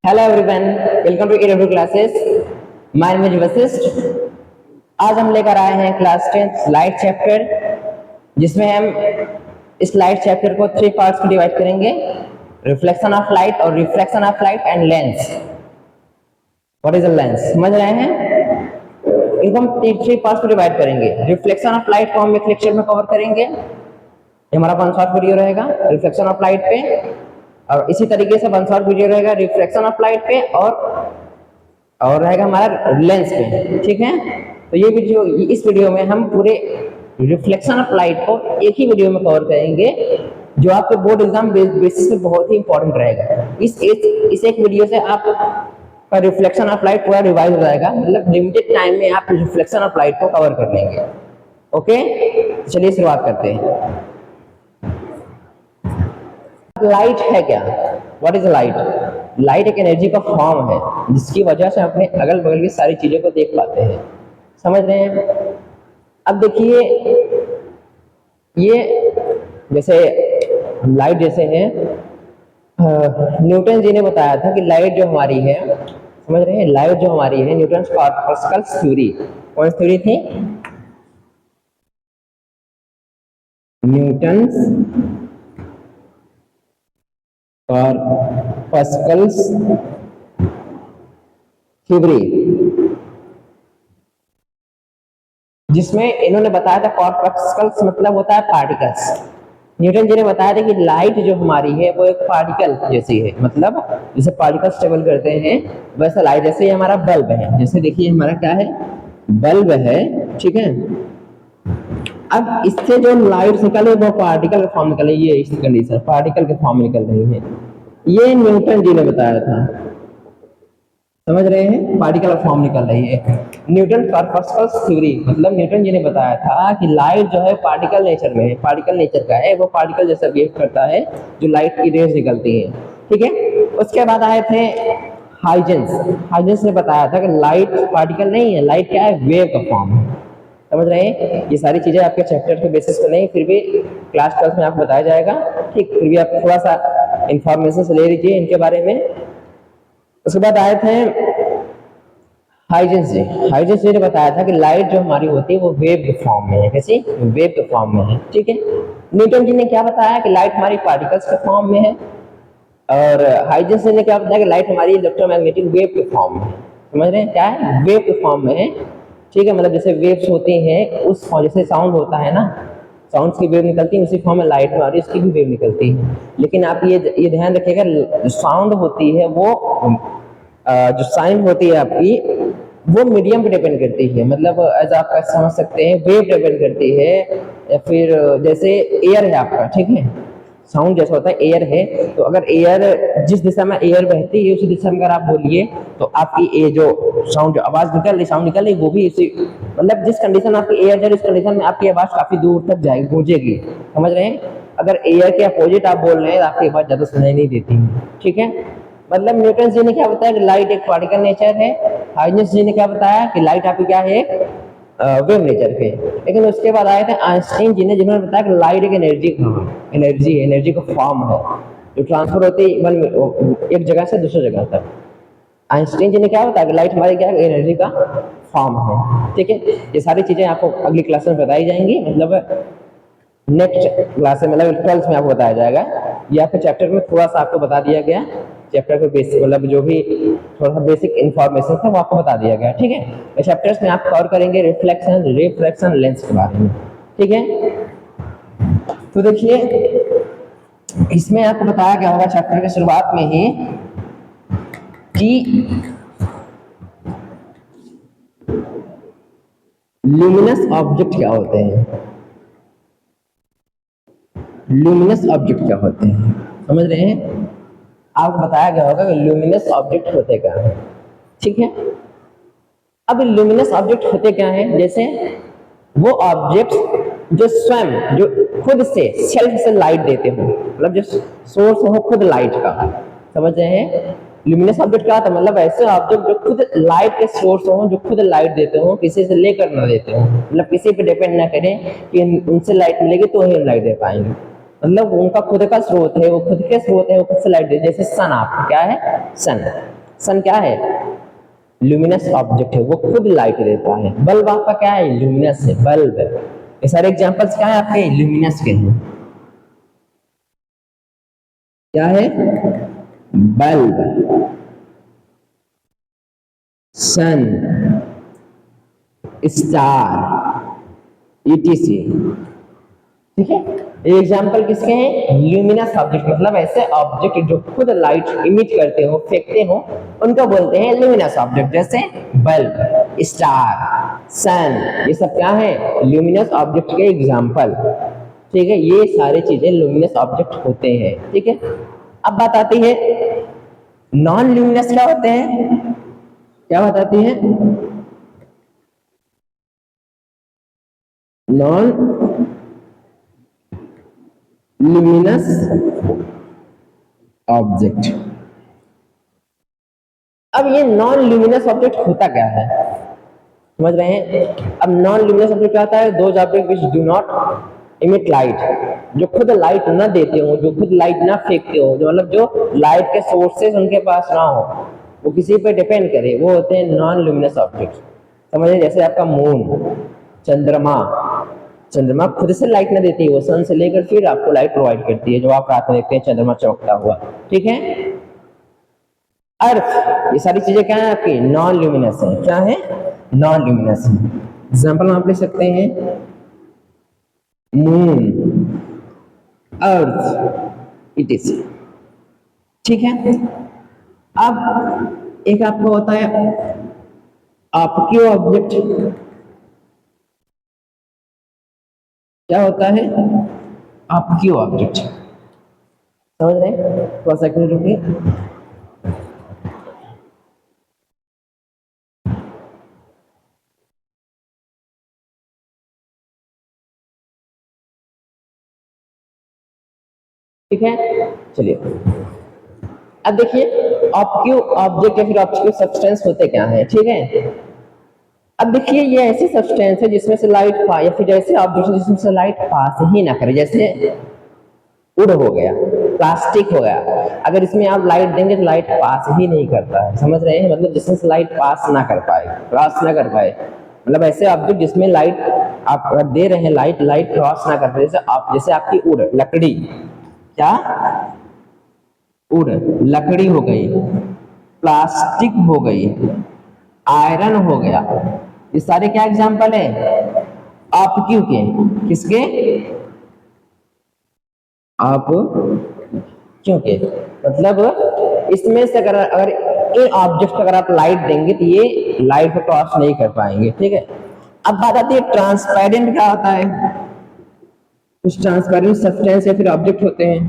Hello everyone, welcome to EW classes. My name is Vashishtha. आज हम लेकर आए हैं क्लास 10 लाइट चैप्टर, जिसमें हम इस लाइट चैप्टर को 3 पार्ट्स में डिवाइड करेंगे। रिफ्लेक्शन ऑफ लाइट और refraction of light and lens. What is a lens, समझ रहे हैं? इनको हम 3 पार्ट्स में डिवाइड करेंगे। रिफ्लेक्शन ऑफ लाइट को हम एक लेक्चर में कवर करेंगे, ये हमारा 1 शॉर्ट वीडियो रहेगा रिफ्लेक्शन ऑफ लाइट पे, और इसी तरीके से 1 शॉर्ट वीडियो रहेगा रिफ्रैक्शन ऑफ लाइट पे और रहेगा हमारा लेंस पे। ठीक है, तो ये वीडियो, इस वीडियो में हम पूरे रिफ्लेक्शन ऑफ लाइट को एक ही वीडियो में कवर करेंगे, जो आपके बोर्ड एग्जाम बेसिस पे बहुत ही इंपॉर्टेंट रहेगा। इस एक वीडियो से आपका रिफ्लेक्शन ऑफ लाइट पूरा रिवाइज हो जाएगा, मतलब लिमिटेड टाइम में आप रिफ्लेक्शन ऑफ लाइट को कवर कर लेंगे। ओके, चलिए शुरुआत करते हैं। लाइट है क्या? What is light? लाइट एक एनर्जी का फॉर्म है, जिसकी वजह से अपने अगल बगल की सारी चीजों को देख पाते हैं। समझ रहे हैं? अब देखिए, ये जैसे लाइट जैसे है, न्यूटन जी ने बताया था कि लाइट जो हमारी है, समझ रहे हैं, लाइट जो हमारी है, न्यूटन कॉर्पस्कल्स थ्योरी। कौन सी थ्योरी थी? न्यूटन कॉर्पस्कल्स थ्योरी, जिसमें इन्होंने बताया था कॉर्पस्कल्स मतलब होता है पार्टिकल्स। न्यूटन जी ने बताया था कि लाइट जो हमारी है वो एक पार्टिकल जैसी है, मतलब जैसे पार्टिकल्स ट्रेवल करते हैं वैसा लाइट, जैसे ये हमारा बल्ब है, जैसे देखिए हमारा क्या है, बल्ब है। ठीक है, अब इससे जो लाइट निकले वो पार्टिकल का फॉर्म निकले, ये इस कंडीशन पार्टिकल के फॉर्म निकल रही है, ये न्यूटन जी ने बताया था। समझ रहे हैं? पार्टिकल का फॉर्म निकल रही है। न्यूटन कॉर्पस्कल्स थ्योरी मतलब न्यूटन जी ने बताया था कि लाइट जो है पार्टिकल नेचर में है, पार्टिकल नेचर का है, वो पार्टिकल जैसा बिहेव करता है जो लाइट की रेज निकलती है। ठीक है, उसके बाद आए थे हाइजेंस ने बताया था कि लाइट पार्टिकल नहीं है, लाइट क्या है, वेव का फॉर्म है। समझ रहे हैं? ये सारी चीजें आपके चैप्टर के बेसिस पे नहीं, फिर भी क्लास 12 में आपको बताया जाएगा। ठीक, फिर भी आप थोड़ा सा इंफॉर्मेशन ले लीजिए इनके बारे में। उसके बाद आए थे हाइजेंस जी ने बताया था कि लाइट जो हमारी होती है वो वेव के फॉर्म में है। कैसी? वेव के फॉर्म में है। ठीक है, न्यूटन जी ने क्या बताया कि लाइट हमारी पार्टिकल्स के फॉर्म में है, और हाइजेंस ने क्या बताया कि लाइट हमारी इलेक्ट्रोमैग्नेटिक वेव के फॉर्म में है। समझ रहे हैं? क्या है? वेव के फॉर्म में है। ठीक है, मतलब जैसे वेव्स होती हैं, उस जैसे साउंड होता है ना, साउंड्स की वेव निकलती है, उसी फॉर्म में लाइट में और इसकी भी वेव निकलती है। लेकिन आप ये ध्यान रखिएगा, जो साउंड होती है वो जो साउंड होती है आपकी, वो मीडियम पे डिपेंड करती है, मतलब एज आप समझ सकते हैं वेव डिपेंड करती है, या फिर जैसे एयर है आपका। ठीक है, साउंड जैसा होता है, एयर है, तो अगर एयर जिस दिशा में एयर बहती है उसी दिशा में अगर आप बोलिए तो आपकी ये जो साउंड, जो आवाज निकल रही, साउंड निकल रही, वो भी इसी, मतलब जिस कंडीशन में आपकी एयर है उस कंडीशन में आपकी आवाज काफी दूर तक जाएगी, गूंजेगी। समझ रहे हैं? अगर एयर के अपोजिट आप बोल रहे हैं तो आपकी आवाज ज्यादा सुनाई नहीं देती। ठीक है, मतलब न्यूटन जी ने क्या बताया कि लाइट एक पार्टिकल नेचर है। हाइजेंस जी ने क्या बताया कि लाइट आपकी क्या है, वेव नेचर पे। लेकिन उसके बाद आए थे आइंस्टाइन जी ने, जिन्होंने बताया कि लाइट एक एनर्जी का फॉर्म है, जो ट्रांसफर होती है एक जगह से दूसरी जगह तक। आइंस्टाइन जी ने क्या बताया कि लाइट हमारी क्या एनर्जी का फॉर्म है। ठीक है, ये सारी चीजें आपको अगली क्लास में बताई जाएंगी, मतलब नेक्स्ट क्लास में, मतलब 12th में आपको बताया जाएगा। ये आपके चैप्टर में थोड़ा सा आपको बता दिया गया, चैप्टर के बेसिक, मतलब जो भी थोड़ा सा बेसिक इंफॉर्मेशन था वो आपको बता दिया गया। ठीक है, चैप्टर्स में आप कवर करेंगे रिफ्लेक्शन लेंस के बारे में। ठीक है, तो देखिए इसमें आपको बताया गया होगा चैप्टर के शुरुआत में ही कि ल्यूमिनस ऑब्जेक्ट क्या होते हैं। ल्यूमिनस ऑब्जेक्ट क्या होते हैं, समझ रहे हैं? आपको बताया गया होगा कि ल्यूमिनस ऑब्जेक्ट होते क्या है। ठीक है, अब ल्यूमिनस ऑब्जेक्ट होते क्या हैं? जैसे वो ऑब्जेक्ट्स जो स्वयं, जो खुद से सेल्फ से लाइट देते हो, मतलब जो सोर्स हो खुद लाइट का। समझ रहे हैं? ल्यूमिनस ऑब्जेक्ट क्या था, मतलब ऐसे ऑब्जेक्ट जो खुद लाइट के सोर्स हो, जो खुद लाइट देते हो, किसी से लेकर ना देते हो, मतलब किसी पे डिपेंड ना करें कि उनसे लाइट मिलेगी तो ही लाइट दे पाएंगे, मतलब उनका खुद का स्रोत है, वो खुद के स्रोत है, वो खुद से लाइट दे। जैसे सन, आप क्या है, सन, सन क्या है? ल्यूमिनस ऑब्जेक्ट है, वो खुद लाइट देता है। बल्ब आपका क्या है? ल्यूमिनस है, बल्ब। ये सारे एग्जांपल्स क्या है आपके? ल्यूमिनस के हैं। क्या है? बल्ब, सन, स्टार, ईटीसी। ठीक है, ये एग्जाम्पल किसके हैं? ल्यूमिनस ऑब्जेक्ट, मतलब ऐसे ऑब्जेक्ट जो खुद लाइट इमिट करते हो, फेंकते हो, उनको बोलते हैं ल्यूमिनस ऑब्जेक्ट। जैसे बल्ब, स्टार, सन, ये सब क्या है? ल्यूमिनस ऑब्जेक्ट के एग्जाम्पल। ठीक है, ये सारी चीजें ल्यूमिनस ऑब्जेक्ट होते हैं। ठीक है, अब बात आती है नॉन ल्यूमिनस क्या होते हैं? क्या बताती है? Non luminous object. अब ये नॉन ल्यूमिनस ऑब्जेक्ट होता क्या है, समझ रहे हैं? अब नॉन ल्यूमिनस ऑब्जेक्ट क्या होता है? Those object which do not emit light, जो खुद लाइट ना देते हो, जो खुद लाइट ना फेंकते हो, जो मतलब जो लाइट के सोर्सेस उनके पास ना हो, वो किसी पे डिपेंड करे, वो होते हैं नॉन ल्यूमिनस ऑब्जेक्ट। समझिए जैसे आपका मून, चंद्रमा। चंद्रमा खुद से लाइट ना देती है, वो सन से लेकर फिर आपको लाइट प्रोवाइड करती है, जो आप रात में देखते हैं चंद्रमा चमकता हुआ। ठीक है, अर्थ, ये सारी चीजें क्या है आपकी? नॉन ल्यूमिनस है। क्या है? नॉन ल्यूमिनस है। एग्जाम्पल आप ले सकते हैं मून, अर्थ, इट इज। ठीक है, अब एक आपको होता है आपके ऑब्जेक्ट। क्या होता है? आपकी ऑब्जेक्ट। समझ रहे हैं? थोड़ा सेकंड रुकिए। ठीक है, चलिए अब देखिए ऑब्क्यू ऑब्जेक्ट या फिर ऑब्जेक्टिव सब्सटेंस होते क्या है। ठीक है, अब देखिए ये ऐसी सब्सटेंस है जिसमें से लाइट पास, या फिर ऐसे ऑब्जेक्ट जिसमें से लाइट पास ही ना करे। जैसे वुड हो गया, प्लास्टिक हो गया, अगर इसमें आप लाइट देंगे तो लाइट पास ही नहीं करता है। समझ रहे हैं? मतलब जिसमें से लाइट पास ना कर पाए, क्रॉस ना कर पाए, मतलब ऐसे ऑब्जेक्ट जिसमें लाइट आप अगर दे रहे हैं, लाइट लाइट क्रॉस ना कर पाए। जैसे आपकी वुड, लकड़ी, क्या? वुड, लकड़ी हो गई, प्लास्टिक हो गई, आयरन हो गया, ये सारे क्या एग्जाम्पल है? ऑब्क्यू के। किसके? आप क्योंकि मतलब इसमें से अगर इन ऑब्जेक्ट अगर आप लाइट देंगे तो ये लाइट को क्रॉस नहीं कर पाएंगे। ठीक है, अब बात आती है ट्रांसपेरेंट। क्या होता है? कुछ ट्रांसपेरेंट सब्सटेंस या फिर ऑब्जेक्ट होते हैं।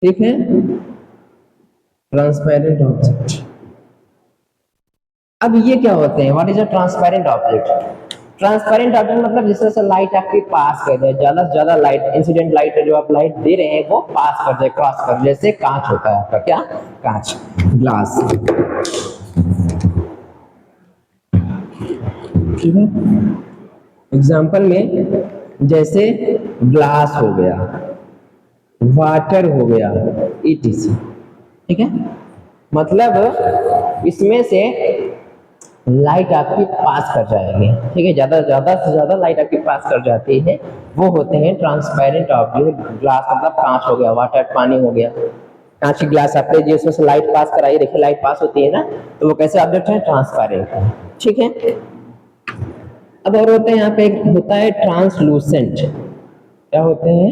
ठीक है, ट्रांसपेरेंट ऑब्जेक्ट। अब ये क्या होते हैं? What is a transparent object? Transparent object मतलब जिसमें से लाइट आपके पास कर जाए, ज्यादा से ज्यादा लाइट, इंसिडेंट लाइट जो आप लाइट दे रहे हैं वो पास कर जाए, क्रॉस कर जाए। जैसे कांच होता है आपका, क्या? कांच, ग्लास। ठीक है, एग्जाम्पल में जैसे ग्लास हो गया, वाटर हो गया, ईटीसी। ठीक है, मतलब इसमें से लाइट आपके पास कर जाएगी। ठीक है, ज्यादा से ज्यादा लाइट आपके पास कर जाती है, वो होते हैं ट्रांसपेरेंट ऑब्जेक्ट। ग्लास मतलब कांच हो गया, वाटर पानी हो गया। कांच की ग्लास आपने जो उसमें से लाइट पास कराई, देखिए लाइट पास होती है ना, तो वो कैसे ऑब्जेक्ट है? ट्रांसपेरेंट। ठीक है, अब और होते हैं यहाँ पे, एक होता है ट्रांसलूसेंट। क्या होते हैं?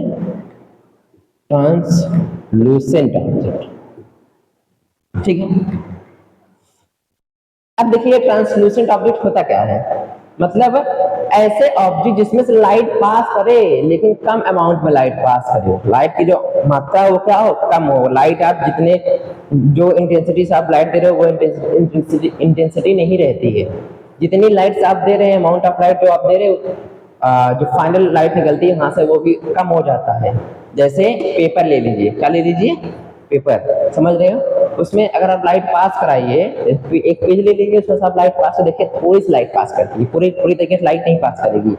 Translucent object. ठीक है, अब देखिए ट्रांसलूसेंट ऑब्जेक्ट होता क्या है? मतलब ऐसे ऑब्जेक्ट जिसमें से लाइट पास करे लेकिन कम अमाउंट में लाइट पास करे। लाइट की जो मात्रा है वो क्या हो? कम हो। लाइट आप जितने जो इंटेंसिटी से आप लाइट दे रहे हो वो इंटेंसिटी नहीं रहती है। जितनी लाइट्स आप दे रहे हैं, अमाउंट ऑफ लाइट जो आप दे रहे हो, जो फाइनल लाइट निकलती है वहां से वो भी कम हो जाता है। जैसे पेपर ले लीजिए, क्या ले लीजिए? पेपर, समझ रहे हो? उसमें अगर आप लाइट पास कराइए, एक पेज ले लीजिए, उसमें से आप लाइट पास तो देखिए थोड़ी सी लाइट पास करती है, पूरी पूरी तरीके से लाइट नहीं पास करेगी।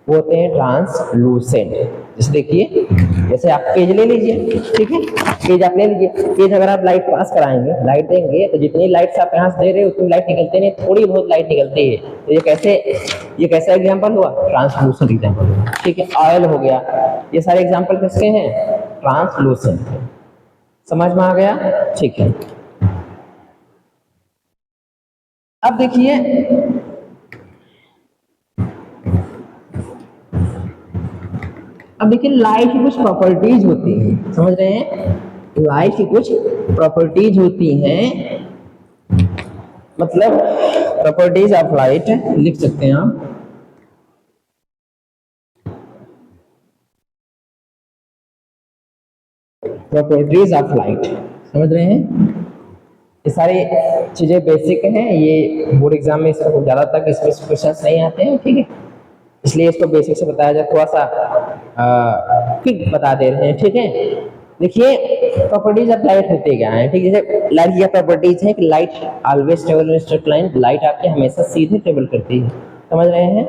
वो होते हैं ट्रांसलूसेंट। जैसे देखिए जैसे आप पेज ले लीजिए, ठीक है, पेज आप ले लीजिए, पेज अगर आप लाइट पास कराएंगे, लाइट देंगे, तो जितनी लाइट्स आप यहाँ से दे रहे हो उतनी लाइट निकलती नहीं, थोड़ी बहुत लाइट निकलती है। तो ये कैसा एग्जाम्पल हुआ? ट्रांसलूसेंट एग्जाम्पल हुआ, ठीक है। ऑयल हो गया, ये सारे एग्जाम्पल किसके हैं? ट्रांसलूसेंट। समझ में आ गया? ठीक है। अब देखिए, लाइट की कुछ प्रॉपर्टीज होती हैं, समझ रहे हैं? लाइट की कुछ प्रॉपर्टीज होती हैं, मतलब प्रॉपर्टीज ऑफ लाइट लिख सकते हैं आप। प्रॉपर्टीज ऑफ लाइट, समझ रहे हैं? ये सारी चीजें बेसिक हैं, ये बोर्ड एग्जाम में इसको ज्यादा तक इसमें क्वेश्चंस नहीं आते हैं, ठीक है, इसलिए इसको बेसिक से बताया जाए, थोड़ा सा क्विक बता दे रहे हैं, ठीक है। देखिए प्रॉपर्टीज ऑफ लाइट होते क्या है, ठीक है। लाइट की प्रॉपर्टीज है कि light always travel in straight line, light आपके हमेशा सीधे ट्रेवल करती है, समझ रहे हैं?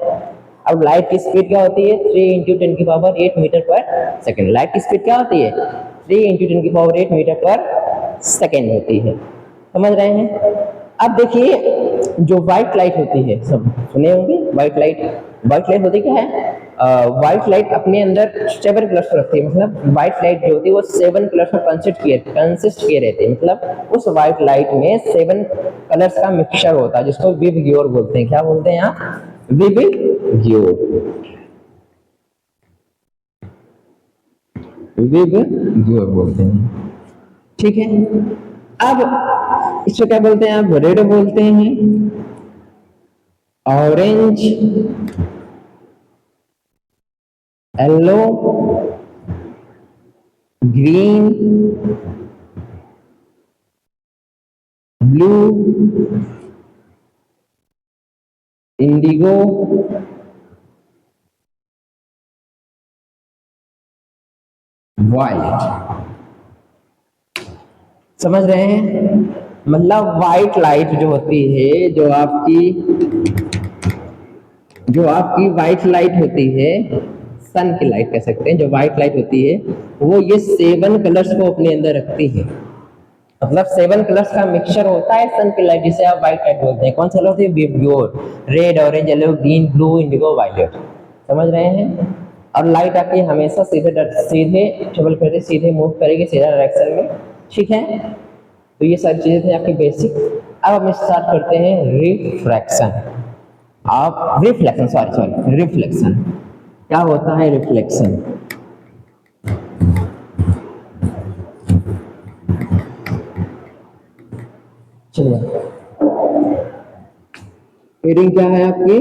अब लाइट की स्पीड क्या होती है? 3 × 10⁸ मीटर पर सेकेंड। लाइट की स्पीड क्या होती है? 3 × 10⁸ मीटर पर सेकेंड होती है, समझ रहे हैं? अब देखिए जो व्हाइट लाइट होती है, सब सुने होंगे व्हाइट लाइट होती क्या है? व्हाइट लाइट अपने अंदर 7 कलर्स रखती है, मतलब व्हाइट लाइट जो होती है वो 7 कलर्स में कंसिस्ट किए रहते हैं, मतलब उस व्हाइट लाइट में 7 कलर्स का मिक्सचर होता है, जिसको विबग्योर बोलते हैं। क्या बोलते हैं यहाँ? विबग्योर बोलते हैं, ठीक है। अब इसको क्या बोलते हैं? आप रेड बोलते हैं, orange, yellow, green, blue, indigo, violet. समझ रहे हैं? मतलब व्हाइट लाइट जो होती है, जो आपकी व्हाइट लाइट होती है, सन की लाइट कह सकते हैं, जो व्हाइट लाइट होती है वो ये 7 कलर्स को अपने अंदर रखती है, मतलब 7 कलर्स का मिक्सचर होता है सन की लाइट, जिसे आप व्हाइट लाइट बोलते हैं। कौन सा कलर होती है? VIBGYOR, red, orange, yellow, green, blue, indigo, violet, समझ रहे हैं? और लाइट आपकी हमेशा सीधे ट्रेवल करेगी, सीधे मूव करेगी, सीधा डायरेक्शन में, ठीक है। तो ये सारी चीजें थी आपकी बेसिक। अब हम स्टार्ट करते हैं रिफ्रैक्शन। आप रिफ्लेक्शन क्या होता है? रिफ्लेक्शन, चलिए रीडिंग क्या है आपकी?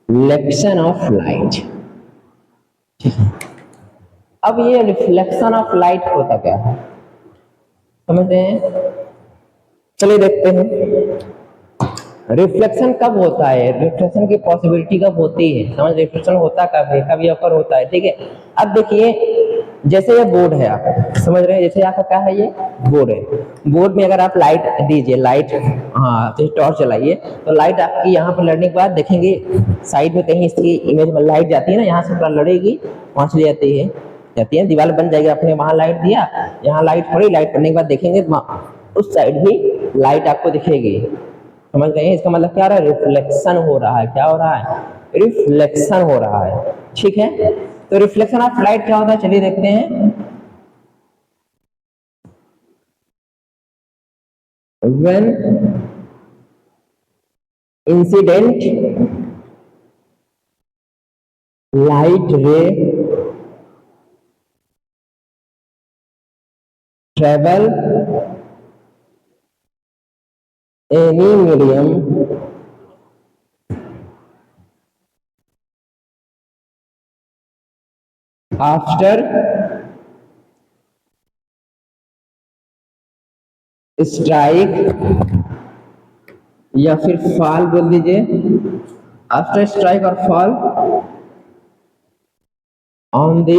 रिफ्लेक्शन ऑफ लाइट, ठीक है। अब ये रिफ्लेक्शन ऑफ लाइट होता क्या है, समझ रहे हैं? चलिए देखते हैं रिफ्लेक्शन कब होता है, रिफ्लेक्शन की पॉसिबिलिटी कब होती है, समझ? रिफ्लेक्शन होता कब है, कब ये अकर होता है, ठीक है। अब देखिए जैसे ये बोर्ड है, आप समझ रहे हैं, जैसे आपका क्या है, ये बोर्ड है, बोर्ड में अगर आप लाइट दीजिए, लाइट, हाँ, तो टॉर्च चलाइए, तो लाइट आपकी यहाँ पर लड़ने के बाद देखेंगे साइड में कहीं इसकी इमेज में लाइट जाती है ना, यहाँ से पूरा लड़ेगी, वहां चली जाती है, दीवार बन जाएगी, आपने वहां लाइट दिया, यहाँ लाइट पड़ी, लाइट पड़ने के बाद देखेंगे उस साइड भी लाइट आपको दिखेगी, समझ गए? इसका मतलब क्या हो रहा है? रिफ्लेक्शन हो रहा है। क्या हो रहा है? रिफ्लेक्शन हो रहा है, ठीक है। तो रिफ्लेक्शन ऑफ लाइट क्या होता है, चलिए देखते हैं। When incident light ray travel any medium after strike या फिर fall बोल दीजिए, आफ्टर स्ट्राइक और fall on the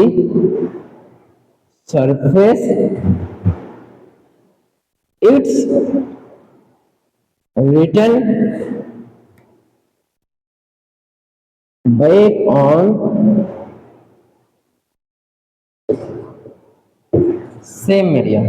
surface it's return wave on same medium.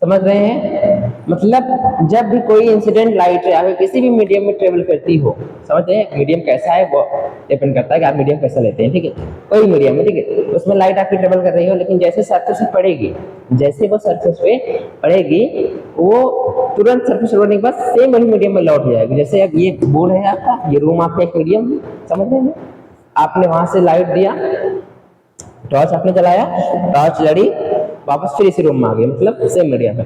समझ रहे हैं? मतलब जब भी कोई इंसिडेंट लाइट अगर किसी भी मीडियम में ट्रेवल करती हो, समझ रहे हैं? मीडियम कैसा है वो डिपेंड करता है कि आप मीडियम कैसा लेते हैं, ठीक है? कोई मीडियम है, ठीक है, उसमें लाइट आपकी ट्रेवल कर रही हो, लेकिन जैसे सरफेस पे पड़ेगी, जैसे वो सरफेस पे पड़ेगी, वो तुरंत सरफेस रोने के बाद सेम वही मीडियम में लौट जाएगी। जैसे अब ये बोर्ड है आपका, ये रूम आपका एक मीडियम, समझ रहे हैं? आपने वहां से लाइट दिया, टॉर्च आपने जलाया, टॉर्च जड़ी, वापस फिर इसी रूम में आ गई, मतलब सेम मीडियम है,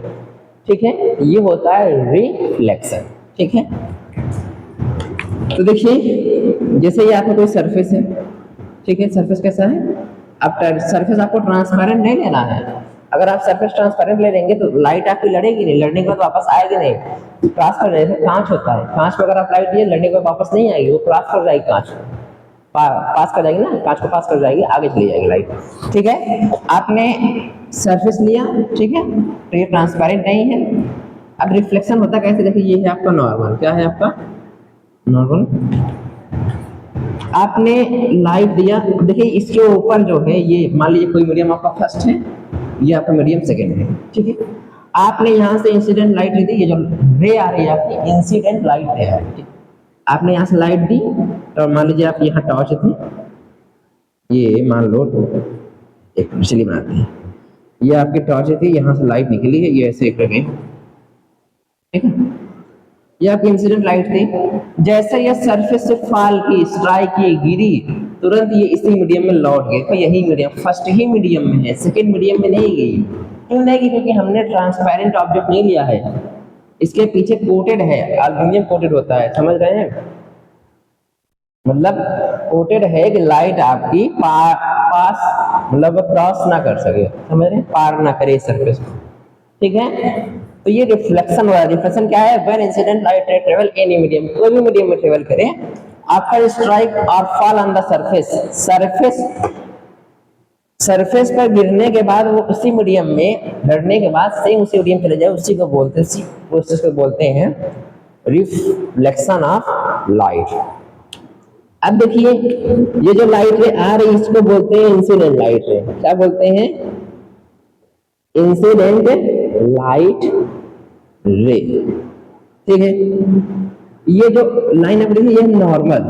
ठीक है? ये होता है रिफ्लेक्शन, ठीक है? तो देखिए, जैसे ये आपका कोई सरफेस है, ठीक है? सरफेस कैसा है? अब सरफेस आपको ट्रांसपेरेंट नहीं लेना है। अगर आप सरफेस ट्रांसपेरेंट ले लेंगे तो लाइट आपकी लड़ेगी नहीं, लड़ने के बाद वापस आएगी नहीं। ट्रांसपेरेंट जैसे कांच होता है, कांच पे अगर आप लाइट दिए, लड़ने के बाद वापस नहीं आएगी, वो क्रॉस कर जाएगी, कांच पास कर जाएगी ना, कांच को पास कर जाएगी, आगे चली जाएगी लाइट, ठीक है? आपने सरफेस लिया, ठीक है, तो ये ट्रांसपेरेंट नहीं है। अब रिफ्लेक्शन होता कैसे? देखिए, ये है आपका नॉर्मल, क्या है आपका नॉर्मल। आपने लाइट दिया, देखिए इसके ऊपर जो है, ये मान लीजिए कोई मीडियम आपका फर्स्ट है, ये आपका मीडियम सेकंड है, ठीक है? आपने यहाँ से इंसिडेंट लाइट ली थी, ये जो रे आ रही है आपकी इंसिडेंट लाइट रे आ रही है, ठीक? आपने यहाँ से लाइट दी, तो मान लीजिए आप यहाँ टॉर्च थी, ये मान लो एक पिछली बनाते हैं, ये आपकी टॉर्च थी, यहाँ से लाइट निकली है, ये ऐसे एक गई, ठीक है? ये आपकी इंसिडेंट लाइट थी, जैसे ये सरफेस से फॉल की, स्ट्राइक की, गिरी, तुरंत ये इसी मीडियम में लौट गई। तो यही मीडियम फर्स्ट ही मीडियम में है, सेकंड मीडियम में नहीं गई। क्यों नहीं गई? क्योंकि हमने ट्रांसपेरेंट ऑब्जेक्ट नहीं लिया है, इसके पीछे कोटेड है, एल्युमिनियम कोटेड होता है, समझ रहे हैं? मतलब कोटेड है कि लाइट आपकी पास मतलब क्रॉस ना कर सके, समझ रहे हैं? पार ना करे सरफेस को, ठीक है? तो ये रिफ्लेक्शन वाला, रिफ्लेक्शन क्या है? When incident light travel any medium, कोई भी मीडियम में ट्रेवल करे, आफ्टर स्ट्राइक और fall on the surface, surface पर गिरने के बाद वो उसी मीडियम में लड़ने के बाद सेम उसी मीडियम चले जाए, उसी को बोलते हैं, उसी प्रोसेस को बोलते हैं रिफ्लेक्शन ऑफ लाइट। अब देखिए, ये जो लाइट रे आ रही है, इसको बोलते हैं इंसिडेंट लाइट रे। क्या बोलते हैं? इंसिडेंट लाइट रे, ठीक है? ये जो लाइन अब देखिए, ये नॉर्मल।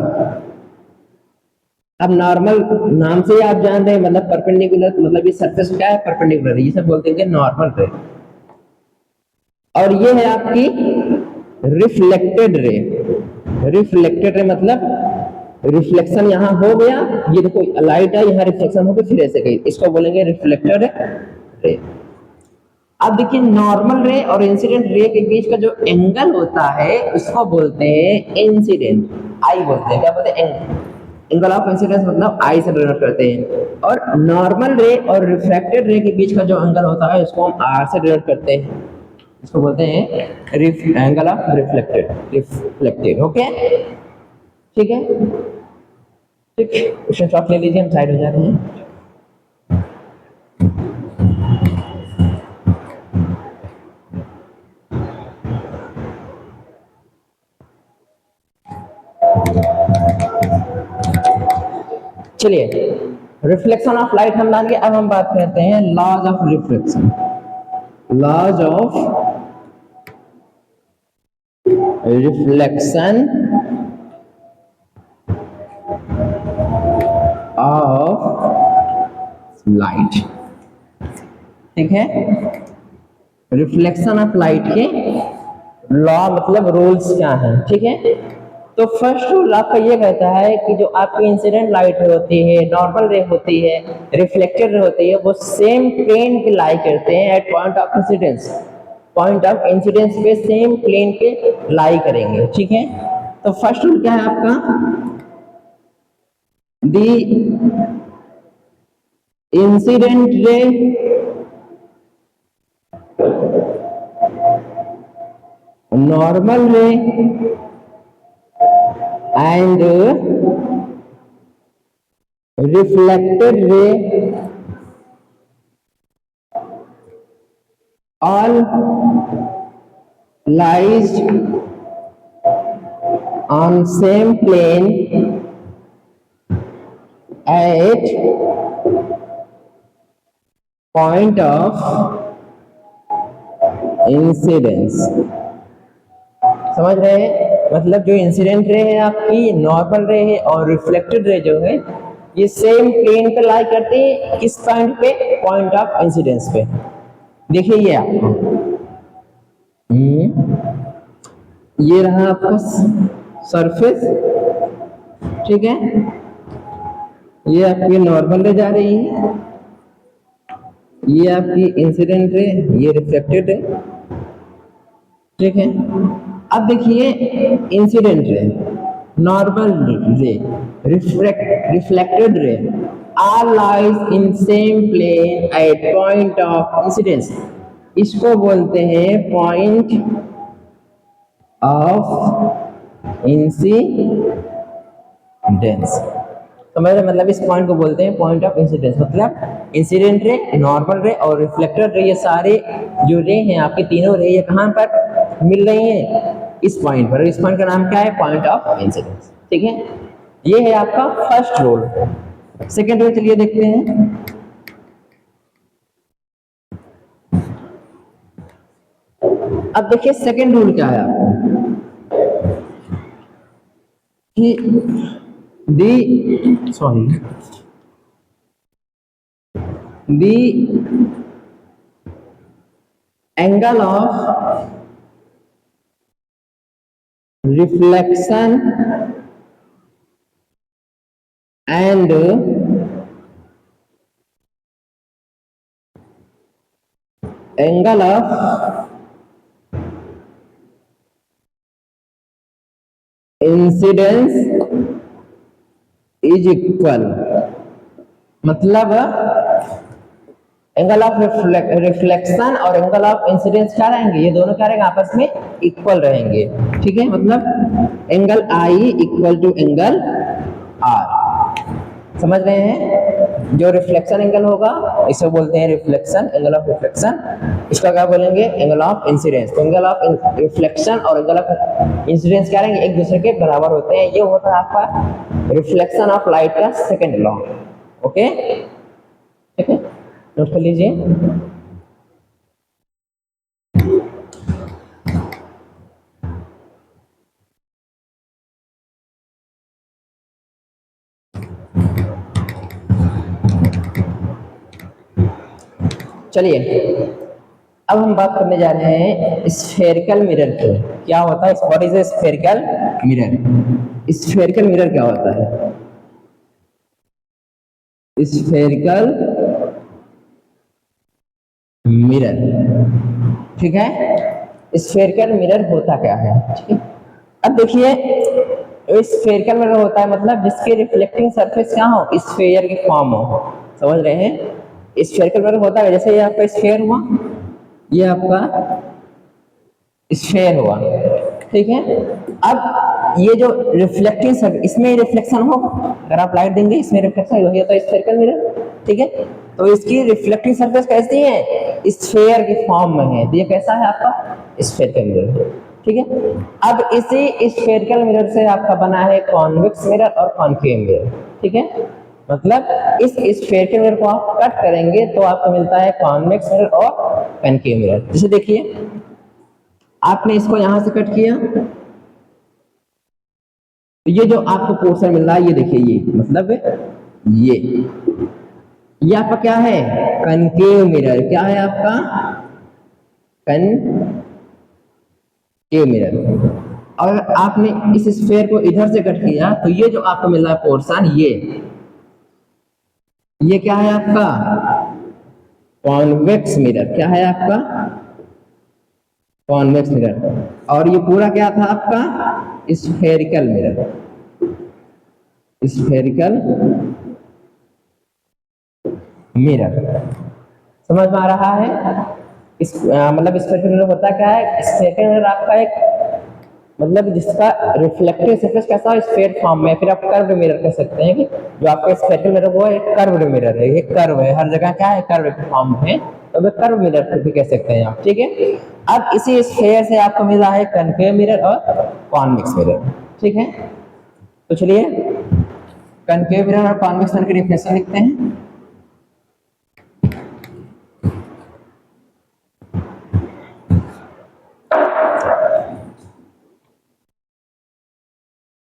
अब नॉर्मल नाम से आप जान रहे हैं, मतलब परपेंडिकुलर, मतलब ये सरफेस क्या है? परपेंडिकुलर, ये सब बोलते हैं नॉर्मल रे। और ये है आपकी रिफ्लेक्टेड रे। रिफ्लेक्टेड रे मतलब रिफ्लेक्शन यहाँ हो गया, ये देखो लाइट है, यहाँ रिफ्लेक्शन हो गया, फिर ऐसे गई, इसको बोलेंगे रिफ्लेक्टेड रे। अब देखिए, नॉर्मल रे और इंसिडेंट रे के बीच का जो एंगल होता है, उसको बोलते हैं इंसिडेंट, आई बोलते हैं। क्या बोलते हैं? एंगल ऑफ इंसिडेंस, मतलब आई से डिनोट करते हैं। और नॉर्मल रे और रिफ्रैक्टेड रे के बीच का जो एंगल होता है, उसको हम आर से डिनोट करते हैं, इसको बोलते हैं एंगल ऑफ रिफ्लेक्टेड। ओके, ठीक है? ठीक, क्वेश्चन शॉट ले लीजिए, हम साइड हो जा रहे हैं। चलिए, रिफ्लेक्शन ऑफ लाइट हम मान के अब हम बात करते हैं laws of reflection. Laws of reflection of light, ठीक है? रिफ्लेक्शन ऑफ लाइट के लॉ मतलब रूल्स क्या हैं, ठीक है? तो फर्स्ट रूल आपका ये कहता है कि जो आपकी इंसिडेंट लाइट होती है, नॉर्मल रे होती है, रिफ्लेक्टेड रे होती है, वो सेम प्लेन पे लाई करते हैं at point of incidence. Point of incidence पे सेम प्लेन पे लाई करेंगे, ठीक है? तो फर्स्ट रूल क्या है आपका? दी incident ray normal ray and reflected ray all lies on same plane at point of incidence। समझ रहे हैं? मतलब जो इंसिडेंट रे है आपकी, नॉर्मल रे है और रिफ्लेक्टेड रे जो है, ये सेम प्लेन पे लाई करती है। किस पॉइंट पे? पॉइंट ऑफ इंसिडेंस पे। देखिए ये आपको ये रहा आपका सरफेस, ठीक है, ये आपकी नॉर्मल रे जा रही है, ये आपकी इंसिडेंट रे, ये रिफ्लेक्टेड रे, ठीक है। अब देखिए incident ray, normal ray, reflected ray are lies in same plane at point of incidence. इसको बोलते हैं पॉइंट ऑफ इंसिडेंस। समझ रहे? मतलब इस पॉइंट को बोलते हैं पॉइंट ऑफ इंसिडेंस। मतलब इंसिडेंट रे, नॉर्मल रे और रिफ्लेक्टेड रे, ये सारे जो रे हैं आपके, तीनों रे, ये कहां पर मिल रही हैं? इस पॉइंट पर। इस पॉइंट का नाम क्या है? पॉइंट ऑफ इंसिडेंस, ठीक है। ये है आपका फर्स्ट रूल। सेकेंड रूल चलिए देखते हैं। अब देखिए सेकेंड रूल क्या है आपका कि the angle of reflection and angle of incidence is equal। मतलब एंगल ऑफ रिफ्लेक्शन और एंगल ऑफ इंसिडेंस क्या रहेंगे? ये दोनों क्या रहेंगे? आपस में इक्वल रहेंगे, ठीक है। मतलब angle i equal to angle r. समझ रहे हैं? जो रिफ्लेक्शन एंगल होगा इसे बोलते हैं रिफ्लेक्शन, एंगल ऑफ रिफ्लेक्शन। इसका क्या बोलेंगे? Angle of incidence. तो एंगल ऑफ रिफ्लेक्शन और एंगल ऑफ इंसिडेंस क्या रहेंगे? एक दूसरे के बराबर होते हैं। ये होता है आपका रिफ्लेक्शन ऑफ लाइट का सेकेंड लॉ। ओके, ठीक है, नोट कर लीजिए। चलिए अब हम बात करने जा रहे हैं स्फेरिकल मिरर की। क्या होता है? What is a spherical mirror? Spherical mirror क्या होता है? स्फेरिकल मिरर, ठीक है। स्फेरिकल मिरर होता क्या है? ठीक है, अब देखिए स्फेरिकल मिरर होता है मतलब जिसके रिफ्लेक्टिंग सरफेस क्या हो? स्फेयर के फॉर्म हो। समझ रहे हैं? स्फेरिकल मिरर होता है जैसे ये आपका स्फेयर हुआ, ये आपका स्फेयर हुआ, ठीक है। अब ये जो रिफ्लेक्टिंग सरफेस, इसमें रिफ्लेक्शन होगा। अगर आप लाइट देंगे इसमें रिफ्लेक्शन, वही होता है स्फेरिकल मिरर, ठीक है। तो इसकी रिफ्लेक्टिंग सरफेस कैसी है? स्फेयर के फॉर्म में है। तो ये कैसा है आपका? स्फेरिकल मिरर, ठीक है। अब इसी स्फेरिकल मिरर से आपका बना है कॉन्वेक्स मिरर और कॉन्केव मिरर, ठीक है। मतलब इस स्फेरिकल मिरर को आप कट करेंगे तो आपको मिलता है कॉन्वेक्स मिरर और कॉन्केव मिरर। जैसे देखिए आपने इसको यहां से कट किया, तो ये जो आपको पोर्शन मिल रहा है, ये देखिए, ये मतलब ये आपका क्या है? Concave mirror. क्या है आपका? Concave mirror. और आपने इस स्फेयर को इधर से कट किया तो ये जो आपको मिल रहा है पोर्शन, ये क्या है आपका? Convex mirror. क्या है आपका? Convex mirror. और ये पूरा क्या था आपका? Spherical mirror. स्फेरिकल मिरर समझ में आ रहा है? मतलब स्फेरिकल मिरर होता क्या है? स्फेरिकल मिरर आपका एक मतलब जिसका रिफ्लेक्टिव सरफेस कैसा हो? स्फेयर फॉर्म में। फिर आप कर्व्ड मिरर कह सकते हैं कि जो आपका स्फेरिकल मिरर वो एक कर्व्ड मिरर है। ये कर्व है, हर जगह क्या है? कर्व फॉर्म है, तो वे कर्व मिरर भी कह सकते हैं आप, ठीक है। अब इसी स्फेयर से आपको मिला है कनकेव मिरर और कॉन्वेक्स मिरर, ठीक है। तो चलिए कनकेव मिरर और कॉन्वेक्स मिरर की डेफिनेशन लिखते हैं।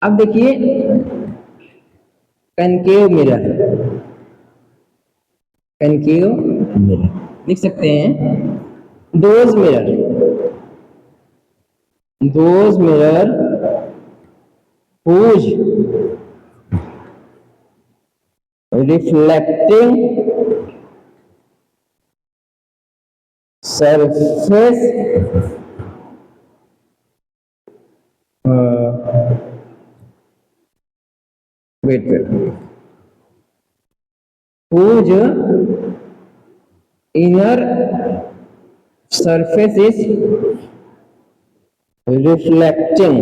अब देखिए कनकेव मिरर, कनकेव मिरर लिख सकते हैं, those mirror, those mirror whose reflecting surface wait whose inner surface is reflecting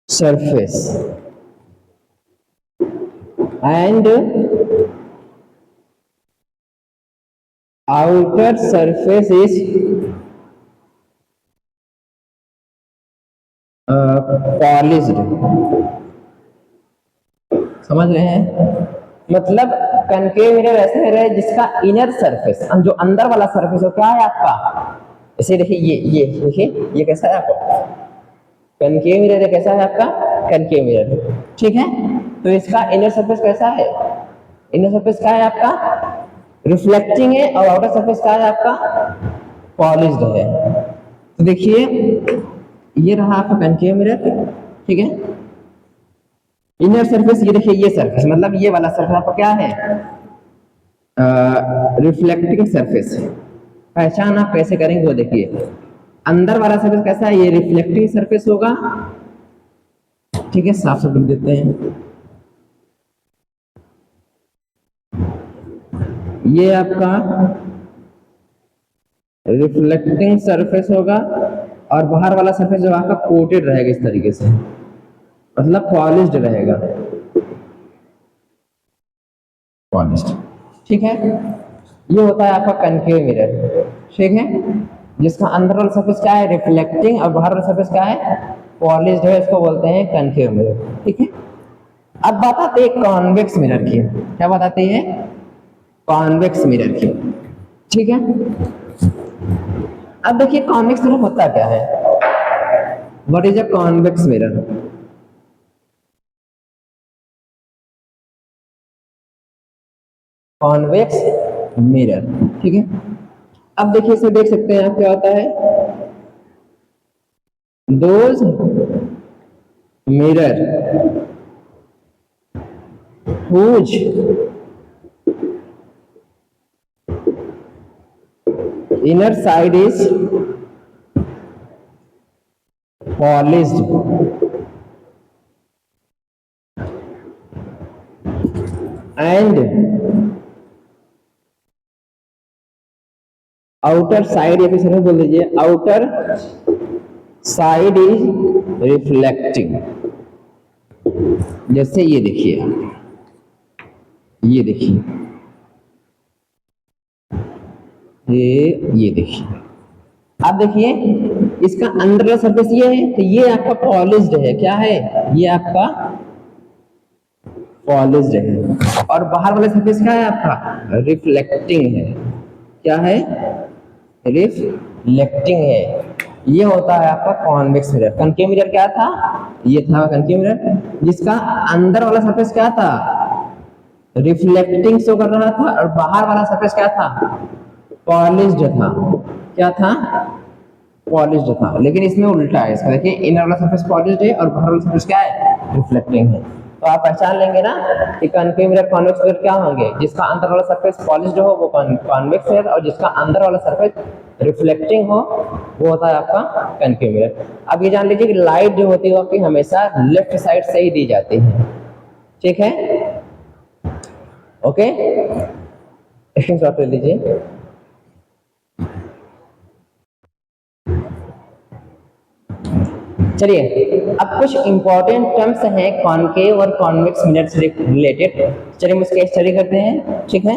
surface and outer surface is polished। समझ रहे हैं? मतलब कनकेव मिरर ऐसा मिरर है जिसका इनर सरफेस, जो अंदर वाला सरफेस हो, क्या है आपका, इसे देखिए, ये देखिए, ये कैसा है आपका कनकेव मिरर, कैसा है आपका कनकेव मिरर, ठीक है। तो इसका इनर सरफेस कैसा है, इनर सरफेस क्या है आपका रिफ्लेक्टिंग है, और आउटर सरफेस क्या है आपका पॉलिश्ड है। तो देखिए ये रहा आपका कनकेव मिरर, ठीक है। इनर सरफेस ये देखिए, ये सरफेस मतलब ये वाला सरफेस आपका क्या है रिफ्लेक्टिंग सरफेस। पहचान आप कैसे करेंगे वो देखिए, अंदर वाला सरफेस कैसा है, ये रिफ्लेक्टिंग सरफेस होगा, ठीक है। साफ साफ लिख देते हैं, ये आपका रिफ्लेक्टिंग सरफेस होगा, और बाहर वाला सरफेस जो आपका कोटेड रहेगा इस तरीके से, मतलब पॉलिश्ड रहेगा, पॉलिश्ड, ठीक है। ये होता है आपका कनकेव मिरर, ठीक है, जिसका अंदर वाला सरफेस क्या है रिफ्लेक्टिंग, और बाहर वाला सरफेस क्या है पॉलिश्ड है, इसको बोलते हैं कनकेव मिरर, ठीक है। अब बात आती है कॉन्वेक्स मिरर की, क्या बात आती है कॉन्वेक्स मिरर की, ठीक है। अब देखिए कॉन्वेक्स मिरर होता क्या है, what is a convex mirror. Convex mirror, ठीक है। अब देखिए इसे देख सकते हैं आप, क्या होता है those mirror whose inner side is polished and outer side, या फिर सिर्फ बोल दीजिए आउटर साइड इज रिफ्लेक्टिंग। जैसे ये देखिए, ये देखिए, ये देखिए, आप देखिए इसका अंदर का सरफेस ये है, तो ये आपका पॉलिश्ड है, क्या है ये आपका पॉलिश्ड है, और बाहर वाला सरफेस क्या है आपका रिफ्लेक्टिंग है, क्या है रिफ्लेक्टिंग है। ये होता है आपका कॉन्वेक्स मिरर। कनकेव मिरर क्या था, ये था कनकेव मिरर, जिसका अंदर वाला सरफेस क्या था रिफ्लेक्टिंग शो कर रहा था, और बाहर वाला सरफेस क्या था पॉलिश्ड था, क्या था पॉलिश्ड था। लेकिन इसमें उल्टा है, इसका देखिए इनर वाला सरफेस पॉलिश्ड है और बाहर वाला सरफेस क्या है रिफ्लेक्टिंग है। तो आप पहचान लेंगे ना कि कनकेव मिरर कॉन्वेक्स मिरर क्या होंगे, जिसका अंदर वाला सरफेस पॉलिश्ड हो वो कॉन्वेक्स मिरर, और जिसका अंदर वाला सरफेस रिफ्लेक्टिंग हो वो होता है आपका कनकेव मिरर। अब ये जान लीजिए कि लाइट जो होती है वो आपकी हमेशा लेफ्ट साइड से ही दी जाती है, ठीक है, ओके, स्क्रीनशॉट ले लीजिए। चलिए अब कुछ इंपॉर्टेंट टर्म्स हैं कॉनकेव और कॉन्वेक्स मिरर से रिलेटेड, चलिए हम उसके स्टडी करते हैं, ठीक है।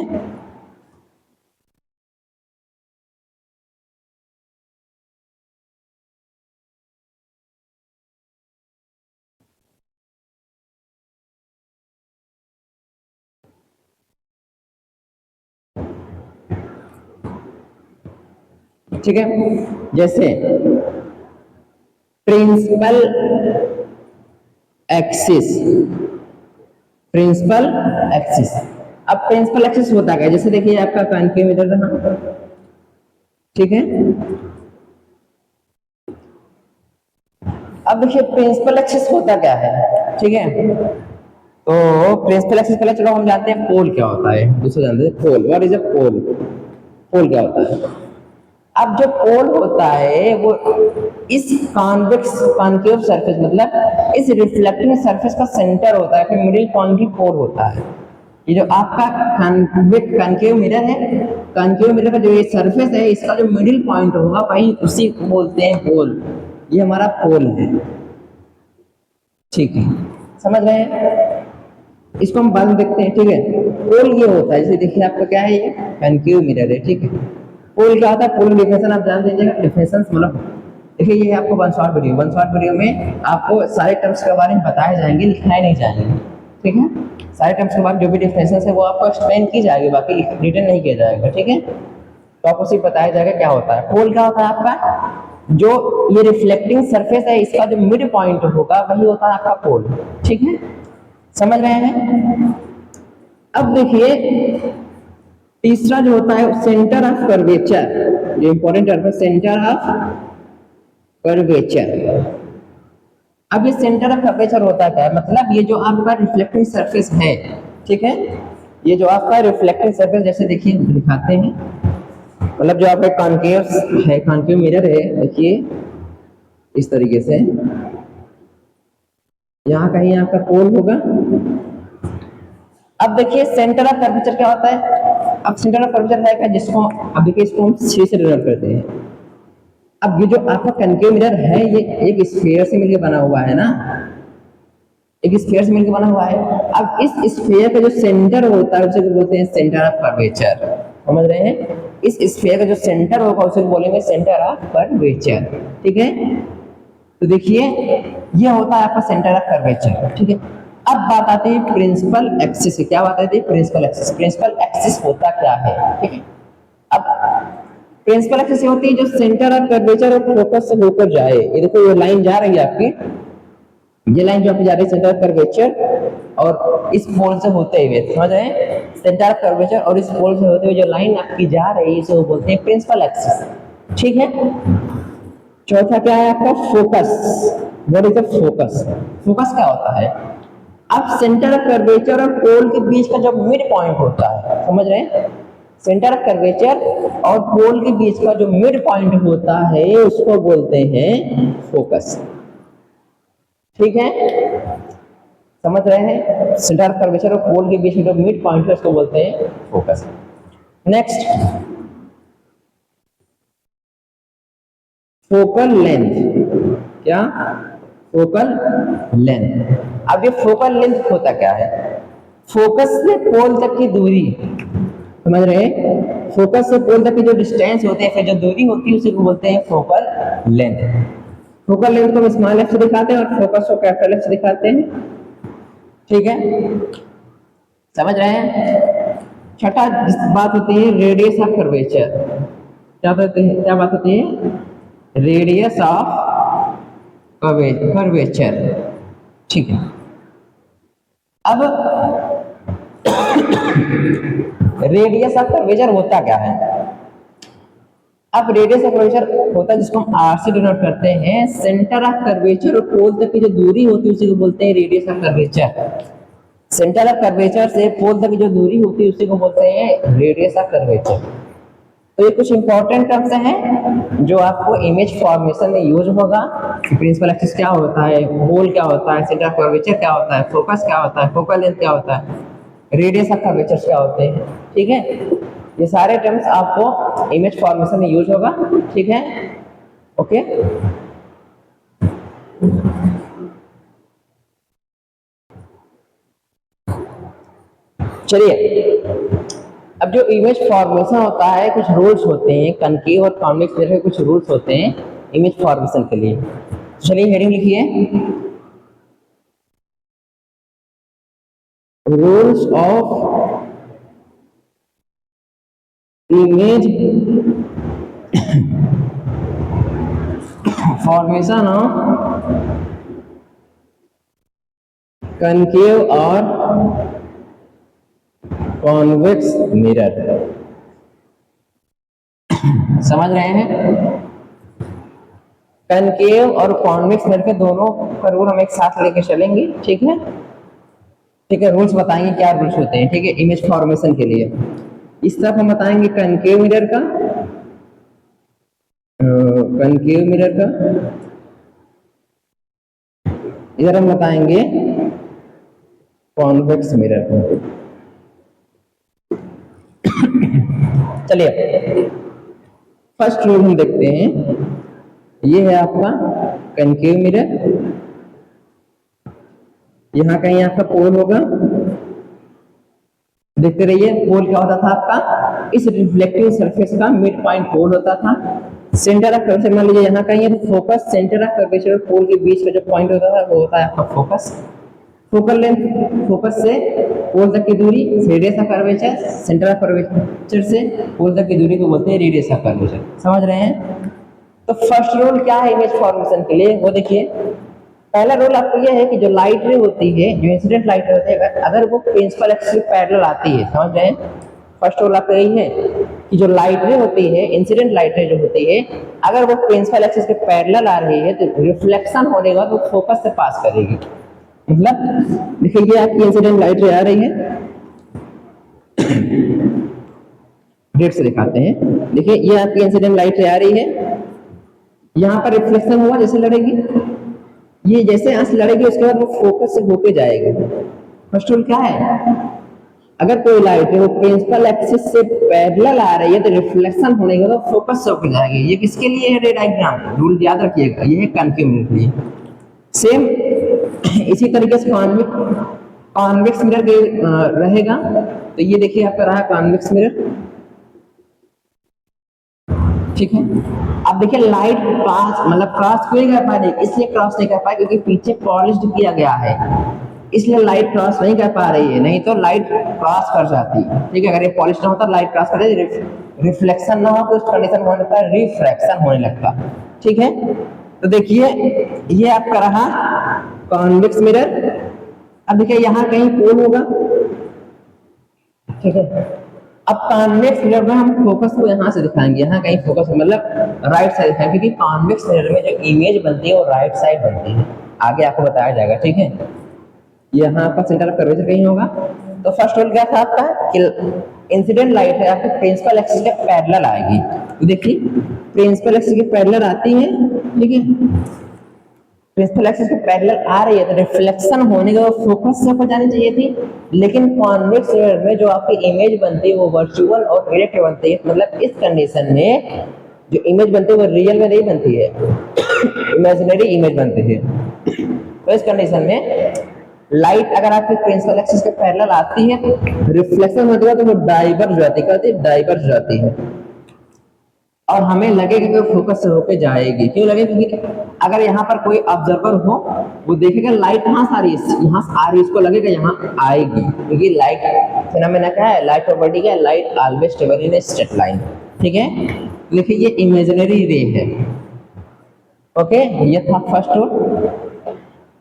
ठीक है। जैसे प्रिंसिपल एक्सिस, प्रिंसिपल एक्सिस। अब प्रिंसिपल एक्सिस होता क्या है, जैसे देखिए आपका कॉन्केव मिरर रहा, ठीक है। अब देखिए प्रिंसिपल एक्सिस होता क्या है, ठीक है। तो प्रिंसिपल एक्सिस पहले चलो हम जानते हैं पोल क्या होता है, दूसरा जानते हैं पोल। व्हाट इज अ पोल, पोल क्या होता है। अब जो पोल होता है वो इस कॉन्वेक्स कॉन्केव सरफेस मतलब इस रिफ्लेक्टिंग सरफेस का सेंटर होता है, फिर मिडिल पॉइंट ही पोल होता है। ये जो आपका कॉन्केव मिरर है, कॉन्केव मिरर का जो ये सरफेस है इसका जो मिडिल पॉइंट होगा वही उसी को बोलते हैं पोल। ये हमारा पोल है, ठीक है, समझ रहे हैं। इसको हम बाद में देखते हैं, ठीक है। पोल ये होता है, जैसे देखिए आपका क्या है, ये कॉन्केव मिरर है, ठीक है। पोल क्या होता है, पोल डिफिनेशन आप जान दीजिएगा। डिफिनेशन मतलब देखिए ये आपको वन शॉट वीडियो में आपको सारे टर्म्स के बारे में बताए जाएंगे, लिखाए नहीं जाएंगे, ठीक है। सारे टर्म्स के बाद जो भी डिफिनेशन है वो आपको एक्सप्लेन की जाएगी, बाकी रिटन नहीं किया जाएगा, ठीक है। तो आपको सिर्फ बताया जाएगा क्या होता है। पोल क्या होता है आपका, जो ये रिफ्लेक्टिंग सरफेस है इसका जो मिड पॉइंट होगा वही होता है आपका पोल, ठीक है, समझ रहे हैं। अब देखिए तीसरा जो होता है सेंटर ऑफ कर्वेचर, जो इंपॉर्टेंट टर्म है सेंटर ऑफ कर्वेचर। अब ये सेंटर ऑफ कर्वेचर होता क्या है, मतलब ये जो आपका रिफ्लेक्टिंग सरफेस है, ठीक है, ये जो आपका रिफ्लेक्टिंग सरफेस जैसे देखिए दिखाते हैं, मतलब जो आपका कॉन्केव है, कॉन्केव मिरर है, देखिए इस तरीके से यहाँ कहीं आपका पोल होगा। अब देखिए सेंटर ऑफ कर्वेचर क्या होता है। अब सेंटर ऑफ कर्वेचर है क्या, जिसको अब देखिए इसको हम सी से डिनोट करते हैं। अब ये जो आपका कॉन्केव मिरर है ये एक स्फीयर से मिलकर बना हुआ है ना, एक स्फीयर से मिलकर बना हुआ है। अब इस स्फीयर का जो सेंटर होता है उसे बोलते हैं सेंटर ऑफ कर्वेचर, समझ रहे हैं। इस स्फीयर का जो सेंटर होगा उसे बोलेंगे सेंटर ऑफ कर्वेचर, ठीक है। तो देखिए ये होता है आपका सेंटर ऑफ कर्वेचर, ठीक है। अब बात आती है प्रिंसिपल एक्सिस की। क्या बात आती है, प्रिंसिपल एक्सिस। प्रिंसिपल एक्सिस होता क्या है, ठीक है। अब प्रिंसिपल एक्सिस होती है जो सेंटर ऑफ कर्वेचर और फोकस से होकर जाए। ये देखो ये लाइन जा रही है आपकी, ये लाइन जो आपकी जा रही है सेंटर ऑफ कर्वेचर और इस पोल से होते हुए, समझ रहे हैं, सेंटर ऑफ कर्वेचर और इस पोल से होते हुए जो लाइन आपकी जा रही है इसे वो बोलते हैं प्रिंसिपल एक्सिस, ठीक है। चौथा क्या है आपका focus. What is the focus, focus क्या होता है। अब सेंटर ऑफ कर्वेचर और पोल के बीच का जो मिड पॉइंट होता है, समझ रहे हैं, सेंटर ऑफ कर्वेचर और पोल के बीच का जो मिड पॉइंट होता है उसको बोलते हैं फोकस, ठीक है, समझ रहे हैं। सेंटर ऑफ कर्वेचर और पोल के बीच में जो मिड पॉइंट है उसको बोलते हैं फोकस। Next focal length. क्या, फोकल लेंथ। अब ये फोकल लेंथ होता क्या है, फोकस से पोल तक की दूरी, समझ रहे हैं, फोकस से पोल तक की जो डिस्टेंस होते हैं, फिर जो दूरी होती है उसे बोलते हैं फोकल लेंथ। फोकल लेंथ को हम स्मॉल एफ से दिखाते हैं और फोकस को कैपिटल एफ से दिखाते हैं, ठीक है, समझ रहे हैं। छठा बात होती है रेडियस ऑफ कर्वेचर। क्या बात होती है, रेडियस ऑफ कर्वेचर, ठीक है। अब रेडियस ऑफ कर्वेचर होता क्या है। अब रेडियस ऑफ कर्वेचर होता है जिसको हम आर से डिनोट करते हैं। सेंटर ऑफ कर्वेचर और पोल तक की जो दूरी होती है उसी को बोलते हैं radius of curvature. Centre of curvature से पोल तक की जो दूरी होती है उसी को बोलते हैं रेडियस ऑफ कर्वेचर। तो ये कुछ इंपॉर्टेंट टर्म्स हैं जो आपको इमेज फॉर्मेशन में यूज होगा। प्रिंसिपल एक्सिस क्या होता है, पोल क्या होता है, सेंटर ऑफ कर्वेचर क्या होता है, फोकस क्या होता है, फोकल लेंथ क्या होता है, रेडियस ऑफ कर्वेचर क्या होते हैं, ठीक है। ये सारे टर्म्स आपको इमेज फॉर्मेशन में यूज होगा, ठीक है, ओके। चलिए अब जो इमेज फॉर्मेशन होता है कुछ रूल्स होते हैं, कनकेव और कॉन्वेक्स मिरर के कुछ रूल्स होते हैं इमेज फॉर्मेशन के लिए। चलिए हेडिंग लिखिए, rules of image formation of concave और कॉन्वेक्स मिरर। समझ रहे हैं? कनकेव और कॉन्वेक्स मिरर के दोनों का रूल हम एक साथ लेके चलेंगे, ठीक है? ठीक है, रूल्स बताएंगे क्या रूल्स होते हैं, ठीक है, इमेज फॉर्मेशन के लिए। इस तरफ हम बताएंगे कनकेव मिरर का, कनकेव मिरर का, इधर हम बताएंगे कॉन्वेक्स मिरर का। चलिए फर्स्ट रूल हम देखते हैं, ये है आपका कनकेव मिरर। यहाँ कहीं आपका पोल होगा, देखते रहिए पोल क्या होता था आपका, इस रिफ्लेक्टिव सरफेस का मिड पॉइंट पोल होता था। सेंटर ऑफ कर्वेचर मान लीजिए यहाँ कहीं है, फोकस सेंटर ऑफ कर्वेचर और पोल के बीच का जो पॉइंट होता था वो होता है आपका फोकस। फोकल लेंथ, फोकस से पोल तक की दूरी radius of curvature, centre of curvature से पोल तक की दूरी को बोलते हैं रेडियस ऑफ कर्वेचर। समझ रहे हैं? तो फर्स्ट रूल क्या है इमेज फॉर्मेशन के लिए, वो देखिए। पहला रूल आपको यह है कि जो लाइट रे होती है, जो इंसिडेंट लाइट होती है, अगर वो प्रिंसिपल एक्सिस के पैरेलल आती है, समझ रहे हैं? फर्स्ट रूल आपका यही है कि जो लाइट रे होती है, इंसिडेंट लाइट रे जो होती है, अगर वो प्रिंसिपल एक्सिस के पैरेलल आ रही है तो रिफ्लेक्शन होने के बाद वो फोकस से पास करेगी। मतलब देखिए ये आपकी इंसिडेंट लाइट रे आ रही है, डेट से दिखाते हैं। देखिए ये आपकी इंसिडेंट लाइट रे आ रही है, यहाँ पर रिफ्लेक्शन हुआ, जैसे लड़ेगी, ये जैसे यहाँ से लड़ेगी उसके बाद वो फोकस से होके जाएगी। फर्स्ट रूल क्या है, अगर कोई लाइट है वो प्रिंसिपल एक्सिस से पैरेलल आ रही है तो रिफ्लेक्शन होने के बाद फोकस से होके जाएगी। ये किसके लिए है रे डायग्राम, रूल याद रखिएगा, ये है कनकेव मिरर के लिए। सेम इसी तरीके से कॉन्वेक्स मिरर के रहेगा। तो ये देखिए आपका रहा कॉन्वेक्स मिरर, ठीक है। अब देखिए लाइट क्रॉस, मतलब क्रॉस क्यों नहीं कर पाए, इसलिए क्रॉस नहीं कर पाए क्योंकि पीछे पॉलिश्ड किया गया है, इसलिए लाइट क्रॉस नहीं कर पा रही है, नहीं तो लाइट क्रॉस कर जाती। ठीक है, अगर ये पॉलिश ना होता लाइट क्रॉस कर जाती, रिफ्लेक्शन ना हो तो उस कंडीशन में होने लगता है रिफ्रैक्शन होने लगता। ठीक है, तो देखिए ये आपका रहा कॉन्वेक्स मिरर। अब देखिए यहाँ कहीं पोल होगा, ठीक है। अब कॉन्वेक्स मिरर में हम फोकस को यहाँ से दिखाएंगे, यहाँ कहीं फोकस मतलब राइट साइड दिखाएंगे, क्योंकि कॉन्वेक्स मिरर में जो इमेज बनती है वो राइट साइड बनती है, आगे आपको बताया जाएगा। ठीक है, यहाँ पर सेंटर ऑफ कर्वेचर कहीं होगा। तो फर्स्ट रूल क्या था आपका कि इंसिडेंट लाइट है आपके प्रिंसिपल एक्सिस के पैरेलल आएगी। तो देखिए प्रिंसिपल एक्सिस के पैरेलल आती है, ठीक है, प्रिंसिपल एक्सिस के पैरेलल आ रही है तो रिफ्लेक्शन होने के बाद फोकस से हो जानी चाहिए थी, लेकिन कॉन्वेक्स मिरर में जो आपकी इमेज बनती है वो वर्चुअल और डायरेक्ट बनती है। मतलब इस कंडीशन में जो इमेज बनती है वो रियल में नहीं बनती है, इमेजिनरी इमेज बनती है। तो इस कंडीशन में लाइट अगर आपके प्रिंसिपल एक्सिस के पैरेलल आती है तो रिफ्लेक्शन होता है तो वो डाइवर्ज जाती है, डाइवर्ज जाती है, और हमें लगेगा कि फोकस से होके जाएगी। क्यों लगेगा? क्योंकि अगर यहाँ पर कोई ऑब्जर्वर हो वो देखेगा लाइट कहाँ से आ रही है, यहाँ से आ रही है, उसको लगेगा यहाँ आएगी, क्योंकि लाइट फिनोमेना क्या है, लाइट प्रॉपर्टी क्या है, light always travel in a straight line. ठीक है, देखिए ये इमेजिनरी रे है। ओके, ये था फर्स्ट रूल,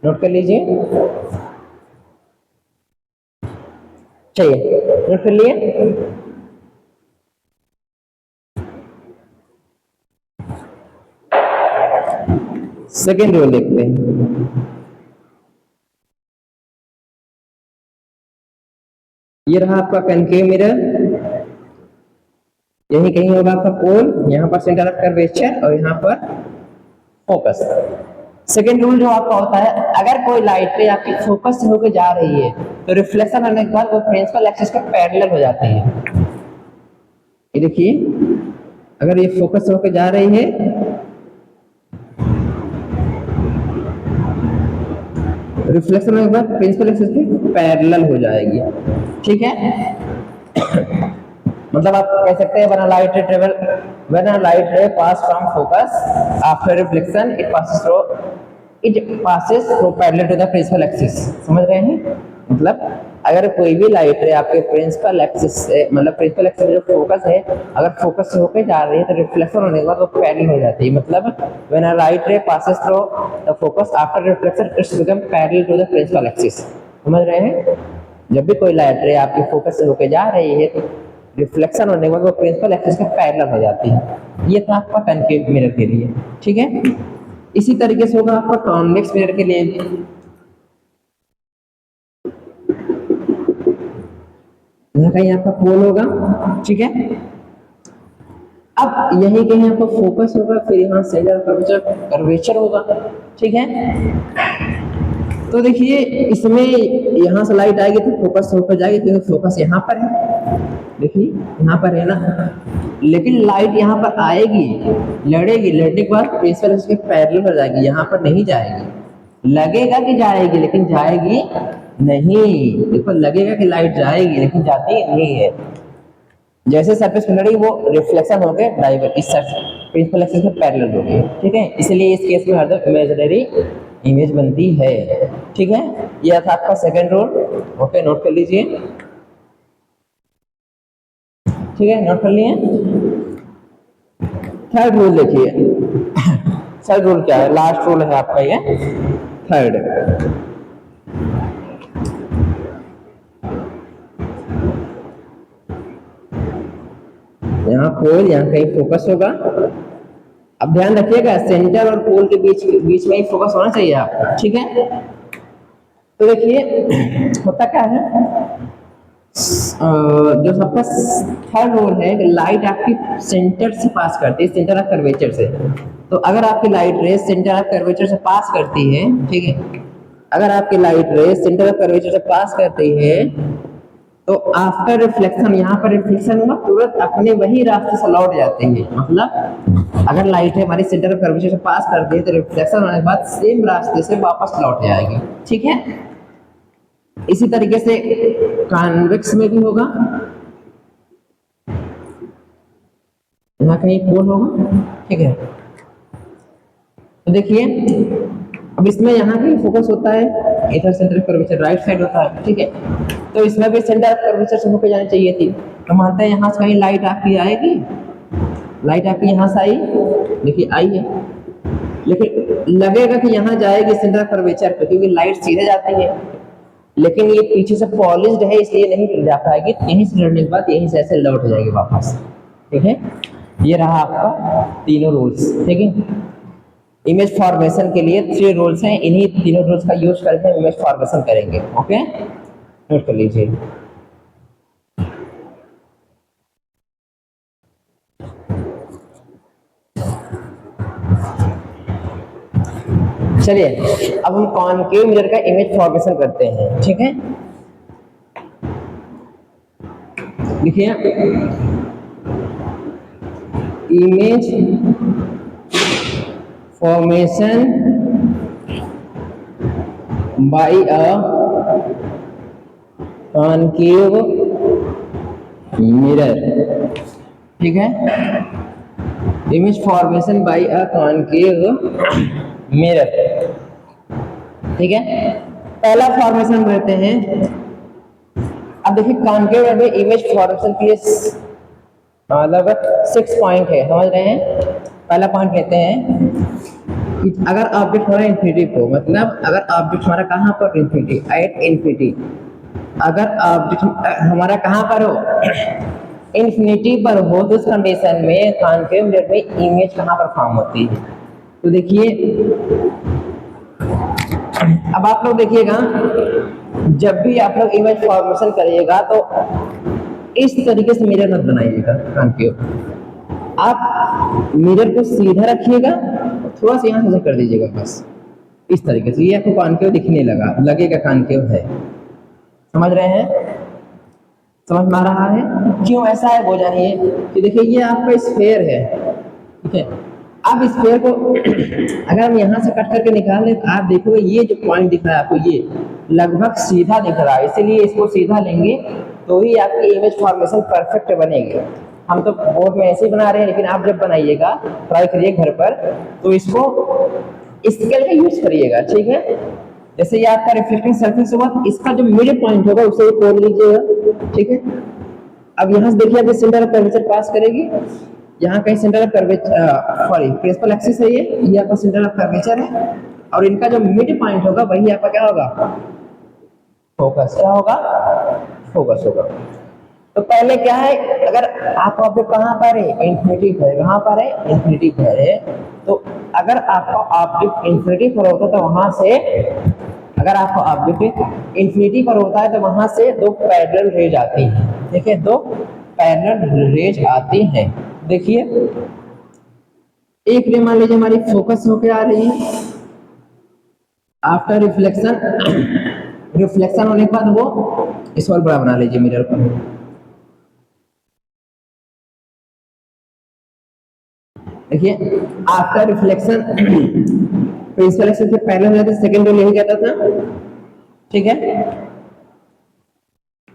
नोट कर लीजिए। चलिए नोट कर लिए। सेकेंड रूल देखते हैं, ये रहा आपका कनकेव मिरर, यही कहीं होगा आपका पोल, यहाँ पर सेंटर ऑफ कर्वेचर और यहाँ पर फोकस। सेकेंड रूल जो आपका होता है, अगर कोई लाइट रे आपकी फोकस से होकर जा रही है तो रिफ्लेक्शन होने के बाद वो प्रिंसिपल एक्सिस के पैरेलल हो जाती है। ये देखिए अगर ये फोकस से होकर जा रही है रिफ्लेक्शन होने के बाद प्रिंसिपल एक्सिस के पैरेलल हो जाएगी। ठीक है, मतलब आप कह सकते हैं when light ray travel, when light ray pass from focus after reflection it passes through parallel to the principal axis. समझ रहे हैं? मतलब अगर कोई भी लाइट रे आपके प्रिंसिपल एक्सिस से, मतलब प्रिंसिपल एक्सिस जो फोकस है, अगर फोकस से होकर जा रही है तो रिफ्लेक्शन होने के बाद वो पैरेलल हो जाती है। मतलब when a light ray passes through the focus after reflection it's become parallel to the principal axis. समझ रहे हैं? जब भी कोई लाइट रे आपके फोकस से होकर जा रही है तो रिफ्लेक्शन होने के बाद वो प्रिंसिपल एक्सिस के पैरेलल हो जाती है। ये था आपका कनकेव मिरर के लिए। ठीक है, इसी तरीके से होगा आपका कॉन्वेक्स मिरर के लिए भी। यहाँ कहीं आपका पोल होगा, ठीक है। अब यही कहीं आपका फोकस होगा, फिर यहाँ सेंटर कर्वेचर होगा, ठीक है। तो देखिए इसमें यहाँ से लाइट आएगी तो फोकस होकर जाएगी, क्योंकि फोकस यहाँ पर है, देखिए यहाँ पर है ना। लेकिन लाइट यहाँ पर आएगी, लड़ेगी, लड़ने के बाद प्रिंसिपल इसके पैरेलल हो जाएगी, यहाँ पर नहीं जाएगी। लगेगा कि जाएगी लेकिन जाएगी नहीं। देखो लगेगा कि लाइट जाएगी लेकिन जाती नहीं है। जैसे सरफेस पे लड़ी वो रिफ्लेक्शन हो गए डाइवर्ज इस प्रिंसिपल एक्सिस के पैरेलल हो गई, ठीक है। इसलिए इस केस में हरदम इमेजिनरी इमेज बनती है, ठीक है। यह था आपका सेकंड रूल। ओके, नोट कर लीजिए, ठीक है, नोट कर लिए। थर्ड रूल देखिए, थर्ड रूल क्या है, लास्ट रूल है आपका ये थर्ड। यहाँ पोल, यहाँ कहीं फोकस होगा। अब ध्यान रखिएगा सेंटर और पोल के बीच में ही फोकस होना चाहिए आपका, ठीक है। तो देखिए होता क्या है, जो सबका थर्ड रूल है कि लाइट आपकी सेंटर से पास करती है, सेंटर ऑफ कर्वेचर से। तो अगर आपकी लाइट रे सेंटर ऑफ कर्वेचर से पास करती है, ठीक है, अगर आपकी लाइट रे सेंटर ऑफ कर्वेचर से पास करती है तो आफ्टर रिफ्लेक्शन, यहाँ पर रिफ्लेक्शन हुआ तुरंत अपने वही रास्ते से लौट जाते हैं। मतलब अगर लाइट है हमारी सेंटर ऑफ कर्वेचर से पास करती है तो रिफ्लेक्शन होने के बाद सेम रास्ते से वापस लौट जाएगी, ठीक है। इसी तरीके से कॉन्वेक्स में भी होगा, यहाँ कहीं पोल होगा, ठीक है। तो देखिए अब इसमें यहाँ कहीं फोकस होता है, इधर centre of curvature right side होता है, ठीक है। तो इसमें भी सेंटर ऑफ कर्वेचर से होकर जानी चाहिए थी। तो मानते हैं यहाँ से कहीं लाइट आपकी आएगी, लाइट आपकी यहाँ से आई, देखिए आई है, लेकिन लगेगा कि यहाँ जाएगी सेंटर ऑफ कर्वेचर पे, क्योंकि लाइट सीधे जाती है। लेकिन ये पीछे से पॉलिश्ड है इसलिए नहीं जा पाएगी, यहीं से लड़ने के बाद यहीं से ऐसे लौट जाएगी वापस, ठीक है। ये रहा आपका तीनों रूल्स, ठीक है। इमेज फॉर्मेशन के लिए 3 रूल्स हैं, इन्हीं तीनों रूल्स का यूज करके हम इमेज फॉर्मेशन करेंगे। ओके, नोट कर लीजिए। चलिए अब हम कॉनकेव मिरर का इमेज फॉर्मेशन करते हैं, ठीक है। देखिए image formation by a concave mirror, ठीक है। Image formation by a concave mirror, ठीक है। पहला फॉर्मेशन करते हैं। अब देखिए कॉनकेव में इमेज फॉर्मेशन के लिए मतलब 6 पॉइंट है, समझ रहे हैं। पहला पॉइंट कहते हैं कि अगर ऑब्जेक्ट हमारा इन्फिनिटी को, मतलब अगर ऑब्जेक्ट हमारा कहाँ पर इन्फिनिटी, एट इन्फिनिटी, अगर ऑब्जेक्ट हमारा कहाँ पर हो, इन्फिनिटी पर हो, तो उस कंडीशन में कॉनकेव मिरर में इमेज कहाँ पर फॉर्म होती है। तो देखिए अब आप लोग देखिएगा, जब भी आप लोग इमेज फॉर्मेशन करिएगा तो इस तरीके से मिरर मत बनाइएगा कॉनकेव। आप मिरर को सीधा रखिएगा, थोड़ा सा यहाँ से कर दीजिएगा बस इस तरीके से, ये आपको कॉनकेव दिखने लगेगा कॉनकेव है। समझ रहे हैं, समझ में आ रहा है क्यों ऐसा है वो जानिए। कि देखिए ये आपका स्फेयर है, ठीक है। अब स्फेयर को अगर हम यहाँ से कट करके निकाल लें तो आप देखोगे ये जो पॉइंट दिख रहा है आपको, ये लगभग सीधा दिख रहा है, इसीलिए इसको सीधा लेंगे तो ही आपकी इमेज फॉर्मेशन परफेक्ट बनेगी। हम तो बोर्ड में ऐसे ही बना रहे हैं, लेकिन आप जब बनाइएगा, ट्राई करिए घर पर, तो इसको स्केल का यूज करिएगा, ठीक है। जैसे ये आपका रिफ्लेक्टिंग सरफेस होगा, इसका जो मिड पॉइंट होगा उसे तोड़ लीजिएगा, ठीक है। अब यहाँ से देखिए, अभी सेंटर ऑफ कर्वेचर पास करेगी, यहाँ कहीं centre of curvature, sorry principal axis है ये आपका सेंटर ऑफ कर्वेचर है, और इनका जो मिड पॉइंट होगा वही आपका क्या होगा, फोकस। क्या होगा, फोकस होगा। तो पहले क्या है, अगर आप ऑब्जेक्ट कहाँ पर है, इंफिनिटी पर, कहाँ पर है, इंफिनिटी पर है, तो अगर आपका ऑब्जेक्ट इंफिनिटी पर होता तो वहां से, अगर आपका ऑब्जेक्ट इंफिनिटी पर होता है तो वहां से दो पैरेलल रेज आती हैं, देखिए दो पैरेलल रेज आती हैं। देखिए एक रे मान लीजिए हमारी फोकस होके आ रही है, आफ्टर रिफ्लेक्शन, रिफ्लेक्शन होने के बाद वो इस और बड़ा बना लीजिए मिरर पर, देखिए आफ्टर रिफ्लेक्शन प्रिंसिपल एक्सिस से पैरेलल रहता है, सेकंड रो यही कहता था, ठीक है।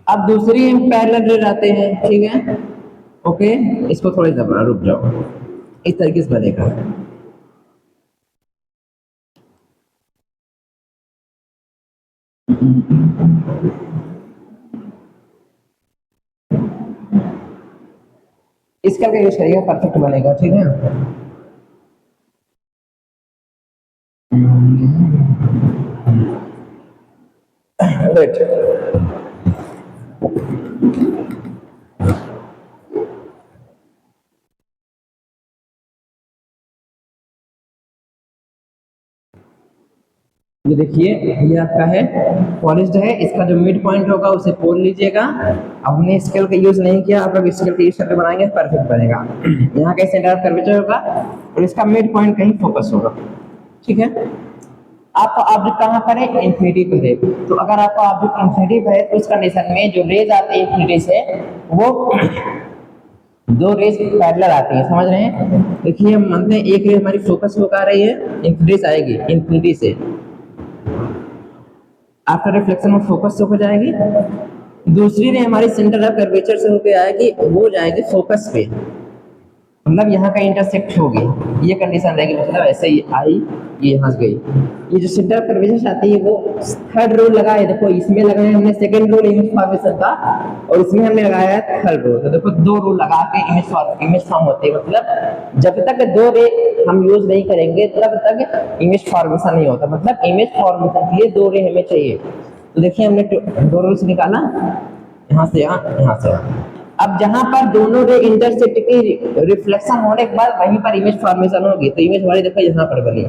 अब दूसरी पैरेलल रे आते हैं, ठीक है, ओके। इसको थोड़ी दबा, रुक जाओ, इस तरीके से बनेगा। इसका क्या यूज करिएगा, परफेक्ट बनेगा, ठीक है। राइट, ये देखिए ये आपका है पॉलिश्ड है, इसका जो मिड पॉइंट होगा उसे पोल लीजिएगा। अब हमने स्केल का यूज नहीं किया, आप लोग स्केल का यूज करके बनाएंगे, परफेक्ट बनेगा। यहाँ कहीं सेंटर ऑफ कर्वेचर होगा और इसका मिड पॉइंट कहीं फोकस होगा, ठीक है। आपका ऑब्जेक्ट कहाँ पर है, इंफिनिटी पर है, तो अगर आपका ऑब्जेक्ट इंफिनिटी पर है तो इस कंडीशन में जो रेज आती है इंफिनिटी से, वो दो रेज पैरेलल आती है, समझ रहे हैं। देखिए हम मानते हैं एक रेज हमारी फोकस होकर आ रही है, इंफिनिटी से आएगी, इंफिनिटी से आफ्टर रिफ्लेक्शन में फोकस से हो जाएगी, दूसरी रे हमारी सेंटर ऑफ कर्वेचर से होकर आएगी, वो जाएगी फोकस पे, मतलब यहाँ का इंटरसेक्ट होगी, ये कंडीशन रहेगी। मतलब ऐसे ही आई, ये यहाँ से गई, ये जो सेंटर ऑफ कर्वेचर आती है वो थर्ड रूल लगा है, देखो इसमें लगाया हमने सेकंड रूल इमेज फॉर्मेशन का, और इसमें हमने लगाया है थर्ड रूल। तो देखो दो रूल लगा के इमेज फॉर्म होती है, मतलब जब तक दो रे हम यूज नहीं करेंगे तब तक इमेज फॉर्मेशन नहीं होता, मतलब इमेज फॉर्मेशन के लिए दो रे हमें चाहिए। तो देखिए हमने दो रूल्स निकाला, यहाँ से यहाँ, यहाँ से यहाँ। अब जहां पर दोनों रे इंटरसेक्ट की रिफ्लेक्शन होने के बाद वहीं पर इमेज फॉर्मेशन होगी, तो इमेज हमारी देखो यहाँ पर बनी,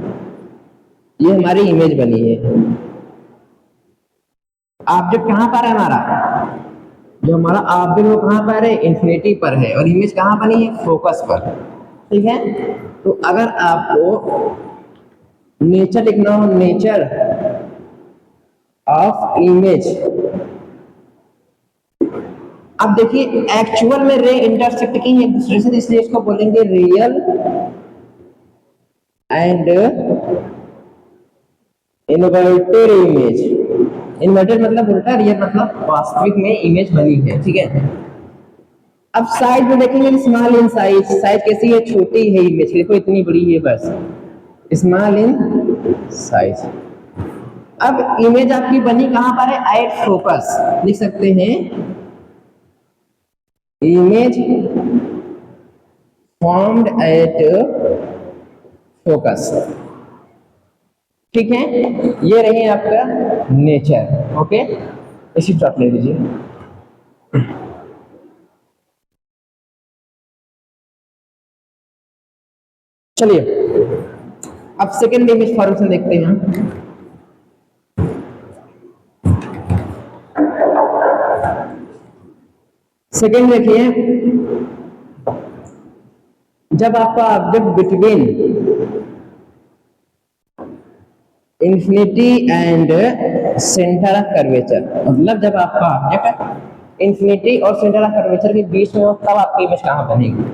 ये हमारी इमेज बनी है। ऑब्जेक्ट कहाँ पर है हमारा, जो हमारा ऑब्जेक्ट वो कहाँ पर है, इंफिनिटी पर है, और इमेज कहाँ बनी है, फोकस पर, ठीक है। तो अगर आपको नेचर लिखना हो, नेचर ऑफ इमेज, अब देखिए एक्चुअल में रे इंटरसेक्ट की एक दूसरे से, इसलिए इसको बोलेंगे real and inverted image. Inverted मतलब उल्टा, रियल मतलब वास्तविक में इमेज बनी है, ठीक है। अब साइज में देखेंगे, स्मॉल इन साइज, साइज कैसी है, छोटी है इमेज, देखो इतनी बड़ी है बस, स्मॉल इन साइज। अब इमेज आपकी बनी कहां पर है, एट फोकस, लिख सकते हैं इमेज फॉर्म्ड एट फोकस, ठीक है। ये रही आपका नेचर, ओके। इसी डॉट ले लीजिए। चलिए अब सेकेंड इमेज फॉर्मेशन देखते हैं। सेकेंड देखिए, जब आपका object between infinity and centre of curvature, मतलब जब आपका ऑब्जेक्ट इंफिनिटी और सेंटर ऑफ कर्वेचर के बीच में हो तब आपकी इमेज कहां बनेगी।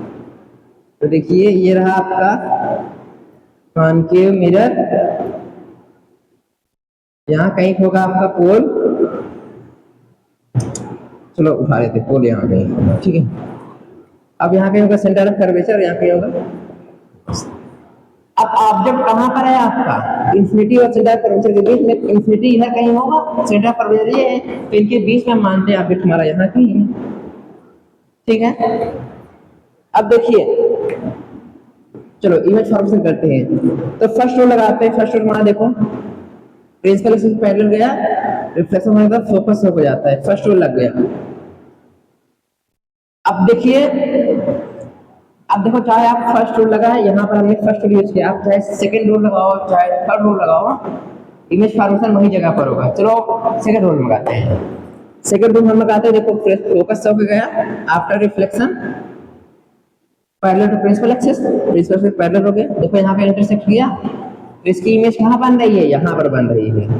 तो देखिए ये रहा आपका कॉनकेव मिरर, यहाँ कहीं होगा आपका पोल, चलो उठा लेते पोल यहाँ कहीं होगा, ठीक है। अब यहाँ कहीं होगा सेंटर ऑफ कर्वेचर, यहाँ कहीं होगा अब ऑब्जेक्ट कहाँ पर है आपका, इंफिनिटी और सेंटर ऑफ कर्वेचर के बीच में। इंफिनिटी इधर कहीं होगा, सेंटर ऑफ कर्वेचर ये है, तो इनके बीच में मानते हैं ऑब्जेक्ट हमारा यहाँ कहीं है। ठीक है, अब देखिए चलो इमेज फॉर्मेशन करते हैं। तो फर्स्ट रूल लगाते हैं। फर्स्ट रूल हमारा देखो, प्रिंसिपल एक्सिस पैरेलल गया, रिफ्लेक्शन होने का फोकस हो जाता है। फर्स्ट रूल लग गया। अब देखिए, अब देखो चाहे आप फर्स्ट रूल लगाए, यहाँ पर हमने फर्स्ट रूल यूज किया, आप चाहे सेकंड रूल लगाओ चाहे थर्ड रूल लगाओ, इमेज फॉर्मेशन वही जगह पर होगा। चलो सेकंड रूल लगाते हैं। सेकंड रूल हम लगाते हैं, देखो फोकस हो गया after reflection parallel to principal axis, principal axis parallel हो गया। देखो यहाँ पे इंटरसेक्ट किया, तो इसकी इमेज कहाँ बन रही है, यहाँ पर बन रही है।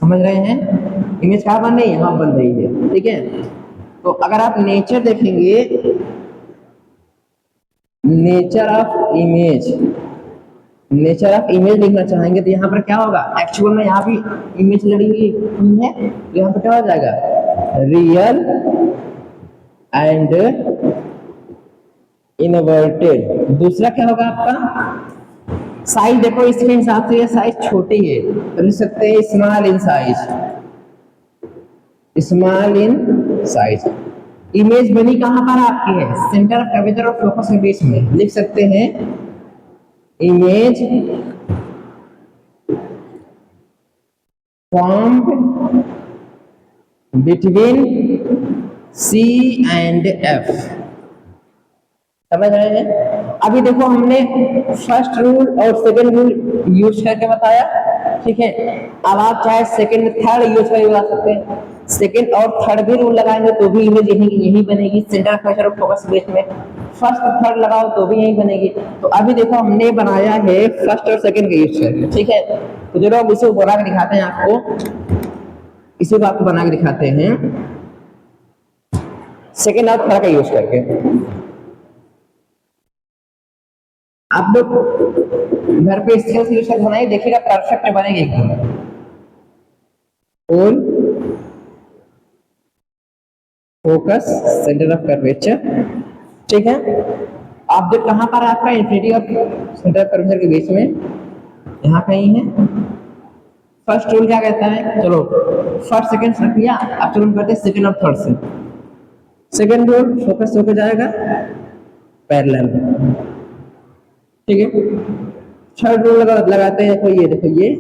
समझ रहे हैं, इमेज कहाँ बन रही है, यहाँ बन रही है। ठीक है, तो अगर आप नेचर देखेंगे, nature of image, nature of image लिखना चाहेंगे तो यहाँ पर क्या होगा, एक्चुअल में यहाँ भी इमेज लड़ी हुई है, तो यहाँ पर क्या हो जाएगा, रियल एंड इनवर्टेड। दूसरा क्या होगा आपका, साइज देखो इसके हिसाब से ये साइज छोटी है, तो लिख सकते हैं small in size, small in size. Image बनी कहां पर आपकी है, सेंटर ऑफ कर्वेचर और फोकस के बीच में। लिख सकते हैं image formed between C and F। समझ रहे हैं। अभी देखो हमने फर्स्ट रूल और सेकंड रूल यूज करके बताया। ठीक है, अब आप चाहे सेकंड थर्ड यूज करके बता सकते हैं। सेकंड और थर्ड भी रूल लगाएंगे तो भी इमेज यही बनेगी, सेंटर ऑफ कर्वेचर और फोकस के बीच में। फर्स्ट और थर्ड लगाओ तो भी यही बनेगी। तो अभी देखो हमने बनाया है फर्स्ट और सेकंड का यूज करके। ठीक है, तो चलो अब इसे बना के दिखाते हैं आपको, इसी को आपको बना के दिखाते हैं सेकंड और थर्ड का यूज करके। आप लोग घर पे स्केल से यूज करके बनाइए, देखिएगा परफेक्ट बनेगी एकदम। Full focus centre of curvature. ठीक है, आप देख कहां पर है आपका, इंफिनिटी और सेंटर ऑफ कर्वेचर के बीच में, यहाँ कहीं है। फर्स्ट रूल क्या कहता है, चलो फर्स्ट सेकंड रख लिया, अब चलो करते हैं सेकंड और थर्ड से। सेकंड रूल फोकस होकर जाएगा पैरेलल। ठीक है, थर्ड रूल लगाते हैं, देखो ये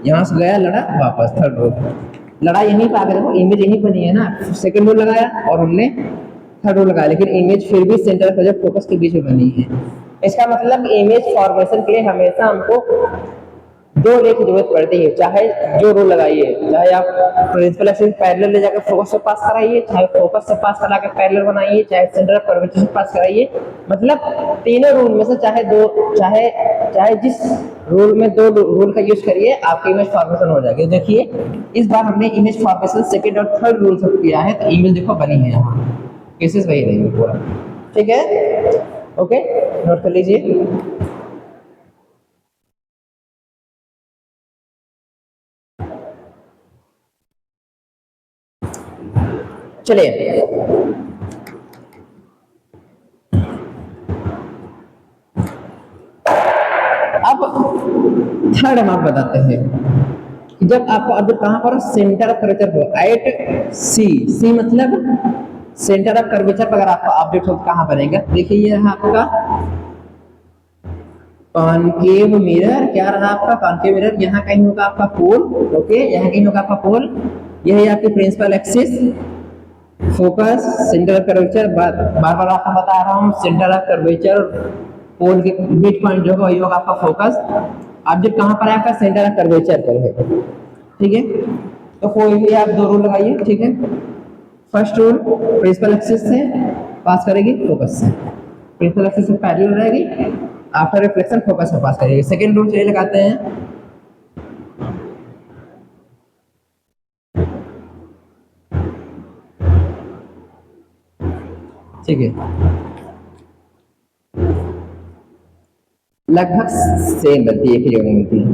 यहाँ से गया लड़ा वापस, थर्ड रूल लड़ा यहीं पे आकर, देखो इमेज यहीं बनी है ना। सेकंड रूल लगाया और हमने थर्ड रूल लगाया, लेकिन इमेज फिर भी सेंटर ऑफ कर्वेचर फोकस के बीच में बनी है। इसका मतलब इमेज फॉर्मेशन के लिए हमेशा हमको दो रे की जरूरत पड़ती है। चाहे जो रूल लगाइए, चाहे आप प्रिंसिपल एक्सिस पैरेलल ले जाकर फोकस से पास कराइए, चाहे फोकस से पास करा के पैरेलल बनाइए, चाहे सेंटर ऑफ कर्वेचर से पास कराइए, मतलब तीनों रूल में से चाहे जिस रूल में दो रूल का यूज करिए, आपकी इमेज फॉर्मेशन हो जाएगी। देखिए इस बार हमने इमेज फॉर्मेशन सेकंड और थर्ड रूल से किया है, तो इमेज देखो बनी है, यहाँ केसेस वही रहेंगे पूरा। ठीक है, ओके, नोट कर लीजिए। चलिए अब थर्ड हम आप बताते हैं कि जब आपको अब कहां पर सेंटर ऑफ कर्वेचर हो, एट सी मतलब सेंटर ऑफ कर्वेचर पर अगर आपका ऑब्जेक्ट हो कहां बनेगा, देखिए ये रहा आपका कॉनकेव मिरर। क्या रहा आपका कॉनकेव मिरर, यहाँ कहीं होगा आपका पोल। ओके, यहाँ कहीं होगा आपका पोल, यह है आपकी principal axis, focus, centre of curvature. बार बार आपको बता रहा हूँ, सेंटर ऑफ कर्वेचर पोल के मिड पॉइंट जो होगा वही होगा आपका फोकस। ऑब्जेक्ट कहाँ पर है आपका, सेंटर ऑफ कर्वेचर पर है। ठीक है, तो कोई भी आप दो रूल लगाइए। ठीक है, फर्स्ट रूल प्रिंसिपल एक्सिस से पास करेगी फोकस से, प्रिंसिपल एक्सिस से पैरेलल रहेगी, आफ्टर रिफ्लेक्शन फोकस में पास करेगी। सेकंड रूल चलिए लगाते हैं, ठीक है, लगभग सेम बनती है, एक ही जगह मिलती है।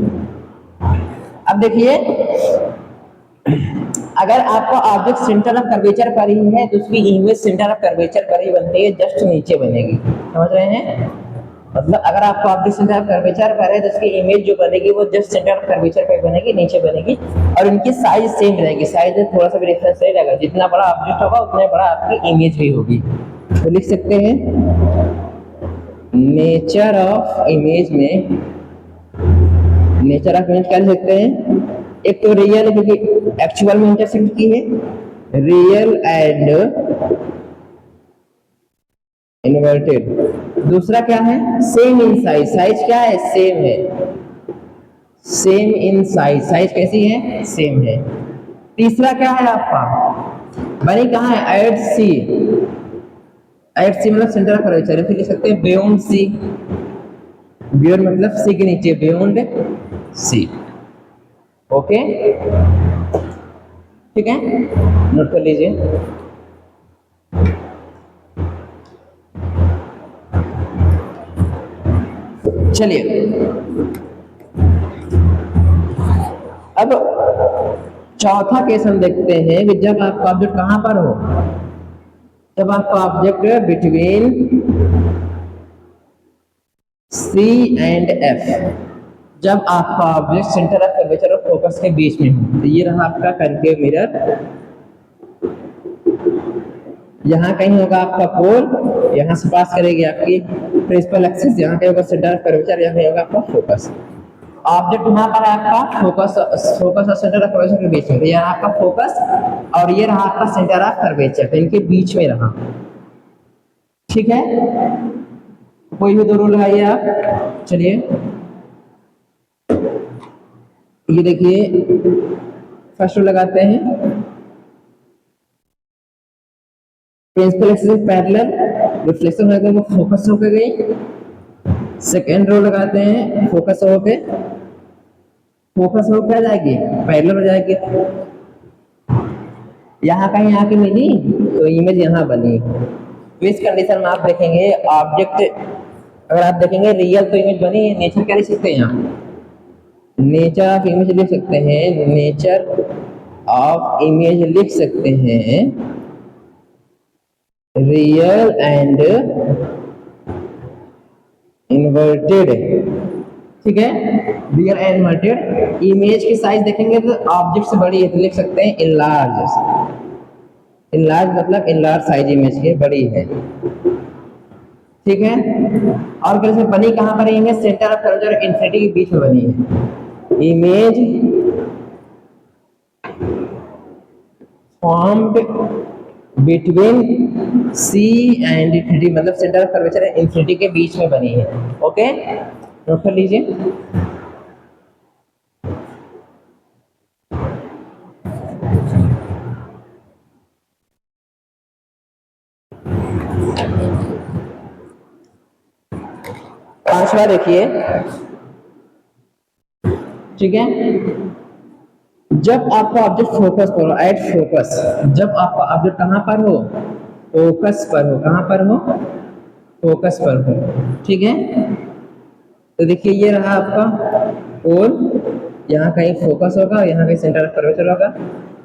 अब देखिए अगर आपका ऑब्जेक्ट सेंटर ऑफ कर्वेचर पर ही है तो उसकी इमेज सेंटर ऑफ कर्वेचर पर ही बनती है, जस्ट नीचे बनेगी। समझ रहे हैं, मतलब अगर आपको ऑब्जेक्ट सेंटर ऑफ कर्वेचर पर है तो उसकी इमेज जो बनेगी वो जस्ट सेंटर ऑफ कर्वेचर पे बनेगी, नीचे बनेगी, और इनकी साइज सेम रहेगी, साइज में थोड़ा सा भी डिफरेंस नहीं रहेगा, जितना बड़ा ऑब्जेक्ट होगा उतना बड़ा आपकी इमेज भी होगी। तो लिख सकते हैं नेचर ऑफ इमेज में, नेचर ऑफ इमेज क्या लिख सकते हैं, एक तो रियल है क्योंकि एक्चुअल में इंटरसेक्ट की है, रियल एंड इन्वर्टेड। दूसरा क्या है, सेम इन साइज, साइज क्या है, सेम है, सेम इन साइज, साइज कैसी है, सेम है। तीसरा क्या है आपका, बनी कहाँ है, एट सी, एट सी मतलब सेंटर ऑफ कर्वेचर, फिर लिख सकते हैं बियॉन्ड सी, बियॉन्ड मतलब सी के नीचे, बियॉन्ड सी। ओके ठीक है, नोट कर लीजिए। चलिए अब चौथा केस हम देखते हैं कि जब आपका ऑब्जेक्ट कहां पर हो, जब आपका object between C and F, जब आपका ऑब्जेक्ट सेंटर ऑफ कर्वेचर और फोकस के बीच में हो। तो ये रहा आपका कनकेव मिरर, यहाँ कहीं होगा आपका पोल, यहाँ से पास करेगी आपकी प्रिंसिपल एक्सिस, यहाँ कहीं होगा सेंटर ऑफ कर्वेचर, यहाँ कहीं होगा आपका फोकस। ऑब्जेक्ट यहाँ पर है आपका फोकस, फोकस और सेंटर ऑफ कर्वेचर के बीच में, तो ये रहा आपका फोकस और ये रहा आपका सेंटर ऑफ कर्वेचर, तो इनके बीच में रहा। ठीक है, कोई भी दो रूल लगाइए आप। चलिए ये देखिए, फर्स्ट रूल लगाते हैं, प्रिंसिपल एक्सिस पैरेलल, रिफ्लेक्शन होकर वो फोकस होकर गई। सेकेंड रो लगाते हैं, फोकस होके, फोकस हो क्या जाएगी, पैरेलल हो जाएगी, यहाँ कहीं आके मिली तो इमेज यहाँ बनी। तो इस कंडीशन में आप देखेंगे ऑब्जेक्ट, अगर आप देखेंगे रियल तो इमेज बनी है, नेचर क्या लिख सकते हैं यहाँ, नेचर ऑफ इमेज लिख सकते हैं, नेचर ऑफ इमेज लिख सकते हैं रियल एंड इन्वर्टेड। ठीक है, रियल एंड इन्वर्टेड। इमेज की साइज देखेंगे तो ऑब्जेक्ट से बड़ी है तो लिख सकते हैं इनलार्ज, इनलार्ज मतलब इनलार्ज साइज इमेज की बड़ी है। ठीक है, और कैसे बनी कहां पर इमेज, सेंटर ऑफ कर्वेचर और इन्फिनिटी के बीच में बनी है। Image formed between C and infinity, मतलब सेंटर ऑफ कर्वेचर और इन्फिनिटी के बीच में बनी है। ओके, नोट कर लीजिए। पांचवा देखिए, ठीक है, जब आपका ऑब्जेक्ट फोकस पर हो, एट फोकस, जब आपका ऑब्जेक्ट कहां पर हो, फोकस पर हो, कहां पर हो, फोकस पर हो। ठीक है, तो देखिए ये रहा आपका पोल, यहाँ कहीं फोकस होगा, यहाँ कहीं सेंटर ऑफ कर्वेचर होगा।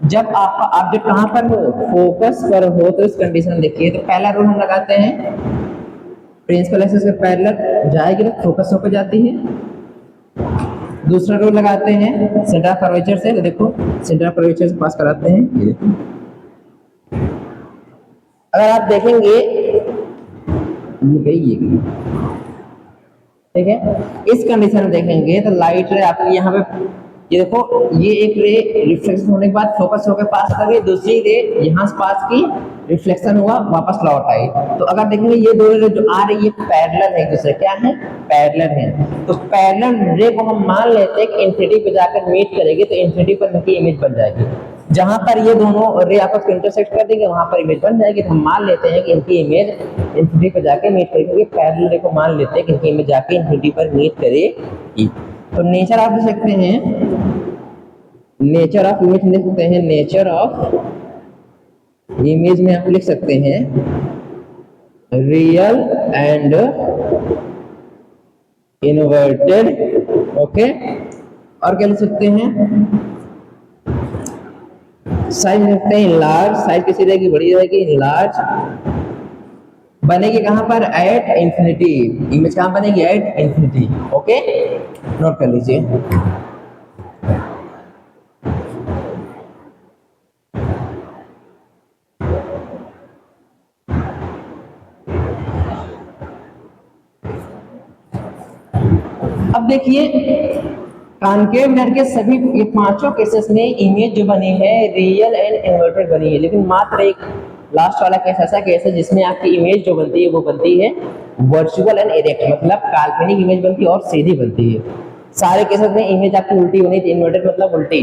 जब आपका ऑब्जेक्ट कहां पर हो, फोकस पर हो, तो इस कंडीशन देखिए, तो पहला रूल हम लगाते हैं, प्रिंसिपल एक्सिस के पैरेलल जाएगी तो फोकस होकर जाती है। दूसरा रूल लगाते हैं सेंटर ऑफ कर्वेचर से, तो देखो सेंटर ऑफ कर्वेचर से पास कराते हैं, ये देखो। अगर आप देखेंगे ये गई, ठीक है, इस कंडीशन में देखेंगे तो लाइट रे आपकी यहाँ पे, ये देखो ये एक रे रिफ्लेक्शन होने के बाद फोकस होकर पास कर गई, दूसरी रे यहाँ से पास की, रिफ्लेक्शन हुआ, वापस लौट आई। तो अगर देखेंगे ये दो रे जो आ रही है पैरेलल है एक दूसरे, क्या है, पैरेलल है। तो पैरेलल रे को हम मान लेते हैं कि इन्फिनिटी पे जाकर मीट करेगी, तो इन्फिनिटी पर इनकी इमेज बन जाएगी। जहां पर ये दोनों रे आपस को इंटरसेक्ट कर देंगे वहां पर इमेज बन जाएगी। तो हम मान लेते हैं कि इनकी इमेज इन्फिनिटी पर जाके मीट करेगी, पैरेलल रे को मान लेते हैं कि इनकी इमेज जाके इन्फिनिटी पर मीट करेगी। तो नेचर आप लिख सकते हैं, नेचर ऑफ इमेज लिख सकते हैं, नेचर ऑफ इमेज में आप लिख सकते हैं रियल एंड इन्वर्टेड। ओके, और क्या लिख सकते हैं, साइज लिखते हैं लार्ज, साइज किसी रहेगी, बड़ी रहेगी, लार्ज, बनेगी कहाँ पर, एट इंफिनिटी। इमेज कहाँ बनेगी, एट इंफिनिटी। ओके, नोट कर लीजिए। अब देखिए, कॉन्केव मिरर के सभी ये पांचों केसेस में इमेज जो बनी है रियल एंड इन्वर्टेड बनी है, लेकिन मात्र एक लास्ट वाला केस ऐसा केस है जिसमें आपकी इमेज जो बनती है वो बनती है वर्चुअल एंड इरेक्ट, मतलब काल्पनिक इमेज बनती है और सीधी बनती है। सारे केसेस में इमेज आपकी उल्टी होनी थी, इन्वर्टेड मतलब उल्टी।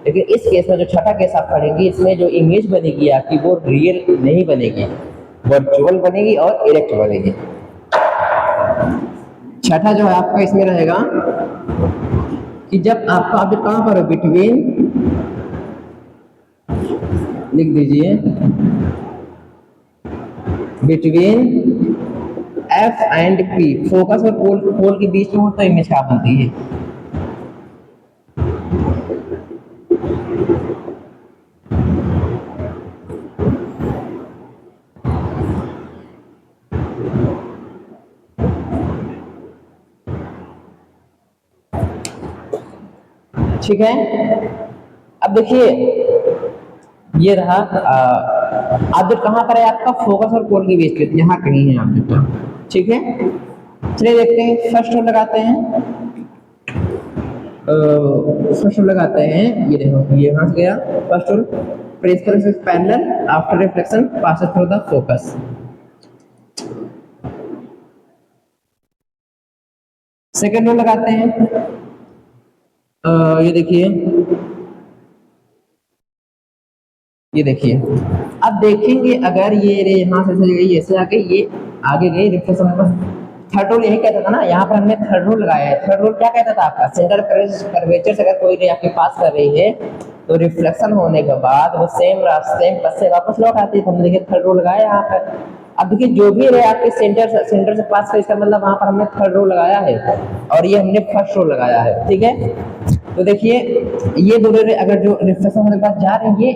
लेकिन इस केस में जो छठा केस आप पढ़ेंगे, इसमें जो इमेज बनेगी आपकी वो रियल नहीं बनेगी, वर्चुअल बनेगी और इरेक्ट बनेगी। छठा जो है आपका इसमें रहेगा कि जब आपका ऑब्जेक्ट कहां पर है, बिटवीन, लिख दीजिए, between F and P, focus और पोल के बीच में हो तो इमेज क्या बनती है। ठीक है, अब देखिए ये रहा ऑब्जेक्ट कहां पर है आपका, फोकस और पोल के बीच में, यहाँ कहीं है ऑब्जेक्ट। ठीक है, चलिए देखते हैं, फर्स्ट रूल लगाते हैं। फर्स्ट रूल लगाते हैं, ये देखो ये यहाँ से गया first rule, principal is parallel after reflection passes through the focus. Second rule लगाते हैं, ये देखिए, ये देखिए, अब देखेंगे अगर ये रे यहाँ से गई ऐसे आके ये आगे गई रिफ्लेक्शन बस। थर्ड रूल यही कहता था ना, यहाँ पर हमने थर्ड रूल लगाया है। थर्ड रूल क्या कहता था आपका, सेंटर कर्वेचर से अगर कोई रे आपके पास कर रही है तो रिफ्लेक्शन होने के बाद वो सेम रास्ते पथ से वापस लौट आती है। तो हमने देखिए थर्ड रूल लगाया यहाँ पर। अब देखिए जो भी रे आपके सेंटर से पास कर, इसका मतलब वहां पर हमने थर्ड रूल लगाया है और ये हमने फर्स्ट रूल लगाया है। ठीक है, तो देखिए ये दोनों रे अगर जो रिफ्लेक्शन होने के बाद जा रही है, ये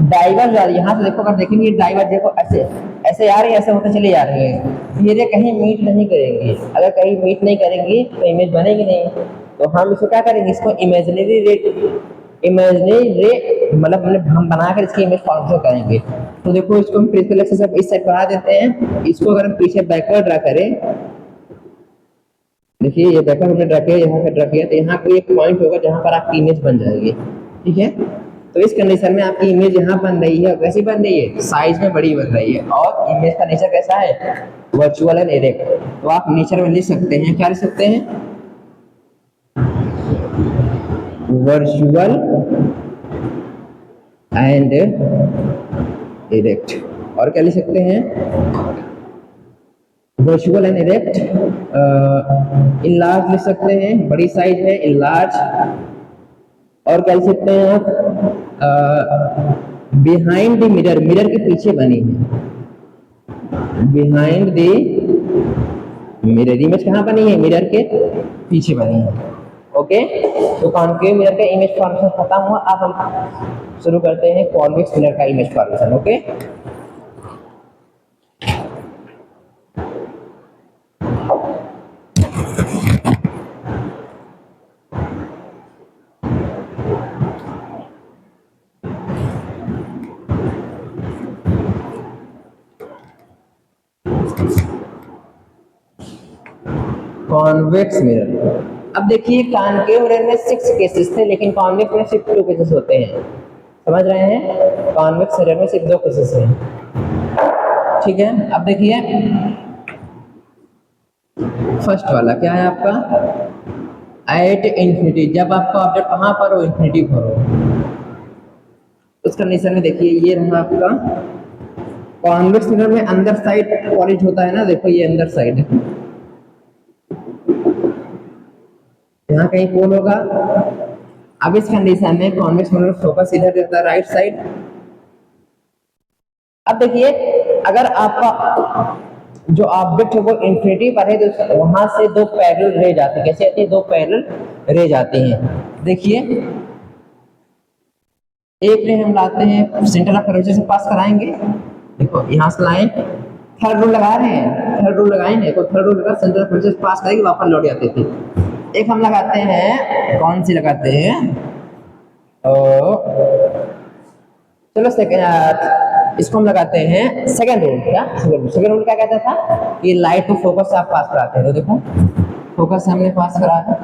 डाइवर्ज जा रही है। यहाँ से देखो, अगर देखेंगे डाइवर्ज, देखो ऐसे ऐसे आ रही है, ऐसे होते चले जा रही है। ये रे कहीं मीट नहीं करेंगे, अगर कहीं मीट नहीं करेंगी तो इमेज बनेगी नहीं। तो हम इसको क्या करेंगे, इसको इमेजिनरी रे मतलब हम बनाकर इसकी इमेज फॉर्मेशन करेंगे। तो देखो इसको हम प्रिंसिपल एक्सिस से इस साइड बढ़ा देते हैं, इसको अगर हम पीछे बैकवर्ड ड्रा करें, देखिए ये बैकवर्ड हमने ड्रा किया, यहाँ पे ड्रा किया, तो यहाँ कोई एक पॉइंट होगा जहाँ पर आपकी इमेज बन जाएगी। ठीक है, तो इस कंडीशन में आपकी इमेज यहाँ बन रही है, कैसी बन रही है, साइज में बड़ी बन रही है, और इमेज का नेचर कैसा है, वर्चुअल एंड इरेक्ट। तो आप नेचर में लिख सकते हैं, क्या लिख सकते हैं, वर्चुअल एंड इरेक्ट। और क्या लिख सकते हैं, वर्चुअल एंड इरेक्ट, इनलार्ज लिख सकते हैं, बड़ी साइज है इनलार्ज। और क्या लिख सकते हैं आप, बिहाइंड द मिरर, मिरर के पीछे बनी है, बिहाइंड द मिरर, इमेज कहाँ बनी है, मिरर के पीछे बनी है। ओके, तो कॉन्केव मिरर का इमेज फॉर्मेशन खत्म हुआ। अब हम शुरू करते हैं कॉन्वेक्स मिरर का image formation. Okay, convex mirror. अब देखिए कॉन्केव मिरर में 6 केसेस थे, लेकिन कॉन्वेक्स में सिर्फ 2 केसेस होते हैं। समझ रहे हैं, कॉन्वेक्स मिरर में सिर्फ 2 केसेस हैं। ठीक है, अब देखिए फर्स्ट वाला क्या है आपका, एट इंफिनिटी, जब आपका ऑब्जेक्ट कहां पर हो, इंफिनिटी पर हो। उस कंडीशन में देखिए ये रहा आपका कॉन्वेक्स मिरर में अंदर साइड पॉलिश होता है ना, देखो ये अंदर साइड है, यहाँ कहीं पोल होगा। अब इस कंडीशन में कॉन्वेक्स मिरर फोकस इधर रहता है, राइट साइड। अब देखिए अगर आपका जो ऑब्जेक्ट है वो इंफिनिटी पर है तो वहां से 2 पैरेलल रे जाती है। कैसे आती है, 2 पैरेलल रे जाती हैं। देखिए एक रे हम लाते हैं सेंटर ऑफ कर्वेचर से पास कराएंगे, देखो यहां से लाएं, थर्ड रूल लगा रहे हैं, थर्ड रूल लगाएंगे तो थर्ड रूल लगा सेंटर ऑफ इंटरेस्ट पास करेंगे वापस लौट जाते थे। एक हम लगाते हैं, कौन सी लगाते हैं, चलो सेकंड, इसको हम लगाते हैं सेकंड रूल। क्या सेकंड रूल क्या कहता था कि लाइट को फोकस से आप पास कराते हैं। तो देखो फोकस से हमने पास करा है,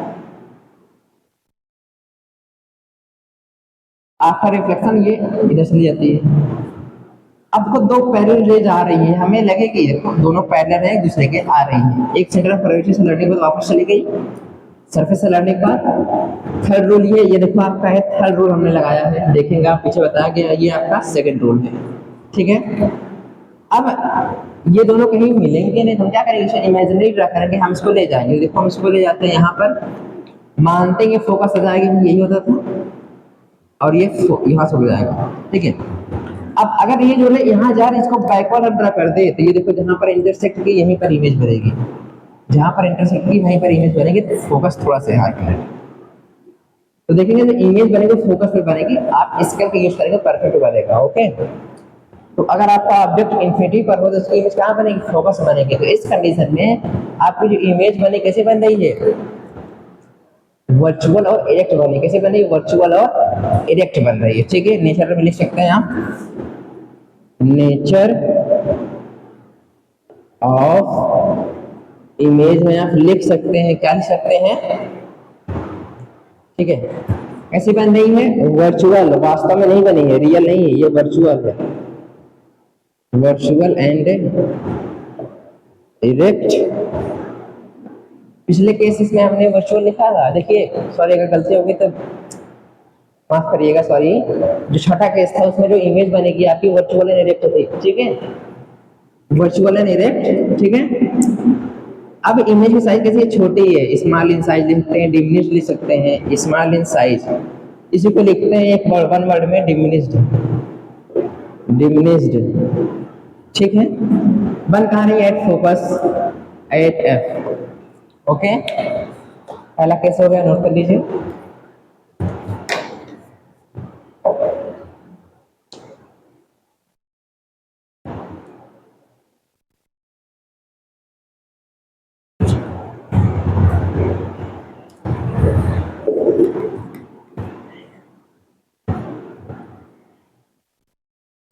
आपका रिफ्लेक्शन ये इधर चली जाती है। अब देखो दो पैरेलल रेज आ रही है, हमें लगे कि देखो दोनों पैरेलल है एक दूसरे के आ रही है, एक सेंटर ऑफ ग्रेविटी से लड़ने के बाद वापस चली गई सरफेस से लड़ने के बाद। थर्ड रूल ये देखो आपका है, थर्ड रूल हमने लगाया है, देखेंगे आप पीछे बताया गया, ये आपका सेकंड रूल है, ठीक है। अब ये दोनों कहीं मिलेंगे नहीं, तो हम क्या करेंगे, इसे इमेजिनरी ड्रा करेंगे, हम इसको ले जाएंगे। देखो हम इसको ले जाते हैं यहाँ पर, मानते हैं फोकस हो जाएगा, यही होता था, और ये यहाँ से हो जाएगा, ठीक है। अब अगर ये जो है यहाँ जा रहे इसको बैकवर्ड हम ड्रा कर दे, तो ये देखो जहाँ पर इंटरसेक्ट की यहीं पर इमेज बनेगी, जहाँ पर इंटरसेक्ट की वहीं पर इमेज बनेगी, तो फोकस थोड़ा सा यहाँ है। तो देखेंगे जो इमेज बनेगी फोकस पे बनेगी, आप स्केल का यूज करेंगे परफेक्ट बनेगा, ओके। तो अगर आपका ऑब्जेक्ट इंफिनिटी पर हो तो उसकी इमेज कहाँ बनेगी, फोकस बनेगी। तो इस कंडीशन में आपकी जो इमेज बने कैसे बन रही है, वर्चुअल और इरेक्ट बने, कैसे बन रही है, वर्चुअल और इरेक्ट बन रही है, ठीक है। नेचर में लिख सकते हैं आप, नेचर ऑफ इमेज में आप लिख सकते हैं, क्या लिख सकते हैं, ठीक है। कैसी बन रही है, वर्चुअल, वास्तव में नहीं बनी है, रियल नहीं है, ये वर्चुअल है, वर्चुअल एंड इरेक्ट। पिछले केसेस में हमने वर्चुअल लिखा था, देखिए सॉरी अगर गलती होगी तो माफ करिएगा, सॉरी। जो छठा केस था उसमें जो इमेज बनेगी आपकी वर्चुअल एंड इरेक्ट थी, ठीक है, वर्चुअल एंड इरेक्ट, ठीक है। अब इमेज की साइज कैसी छोटी है, स्मॉल इन साइज लिख सकते हैं, डिमिनिश्ड लिख सकते हैं, स्मॉल इन साइज, इसी को लिखते हैं एक वन वर्ड में, डिमिनिश्ड, डिमिनिश्ड, ठीक है। बन कहाँ रही है, at focus at F, okay. पहला केस हो गया, नोट कर लीजिए।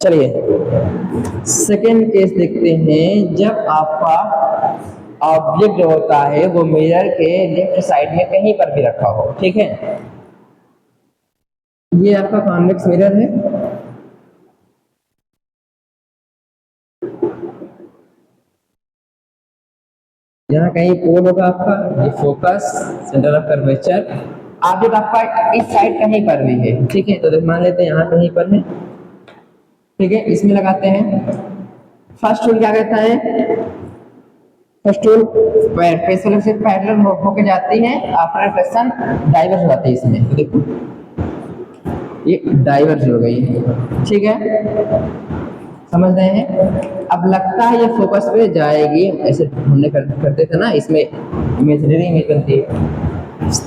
चलिए सेकेंड केस देखते हैं। जब आपका ऑब्जेक्ट होता है वो मिरर के लेफ्ट साइड में कहीं पर भी रखा हो, ठीक है। ये आपका कॉन्वेक्स मिरर है, यहाँ कहीं पोल होगा आपका, ये focus, centre of curvature. Object आपका इस साइड कहीं पर भी है, ठीक है। तो मान लेते हैं यहाँ कहीं पर है, ठीक है। इसमें लगाते हैं, फर्स्ट रूल क्या कहता है, फर्स्ट रूल फेस से पैरेलल होके जाती है, आफ्टर रिफ्लेक्शन डाइवर्ज हो जाती है इसमें, तो देखो ये डाइवर्ज हो गई, ठीक है, समझ रहे हैं। अब लगता है ये फोकस पे जाएगी, ऐसे हमने करते थे ना, इसमें इमेजिनरी इमेज बनती है।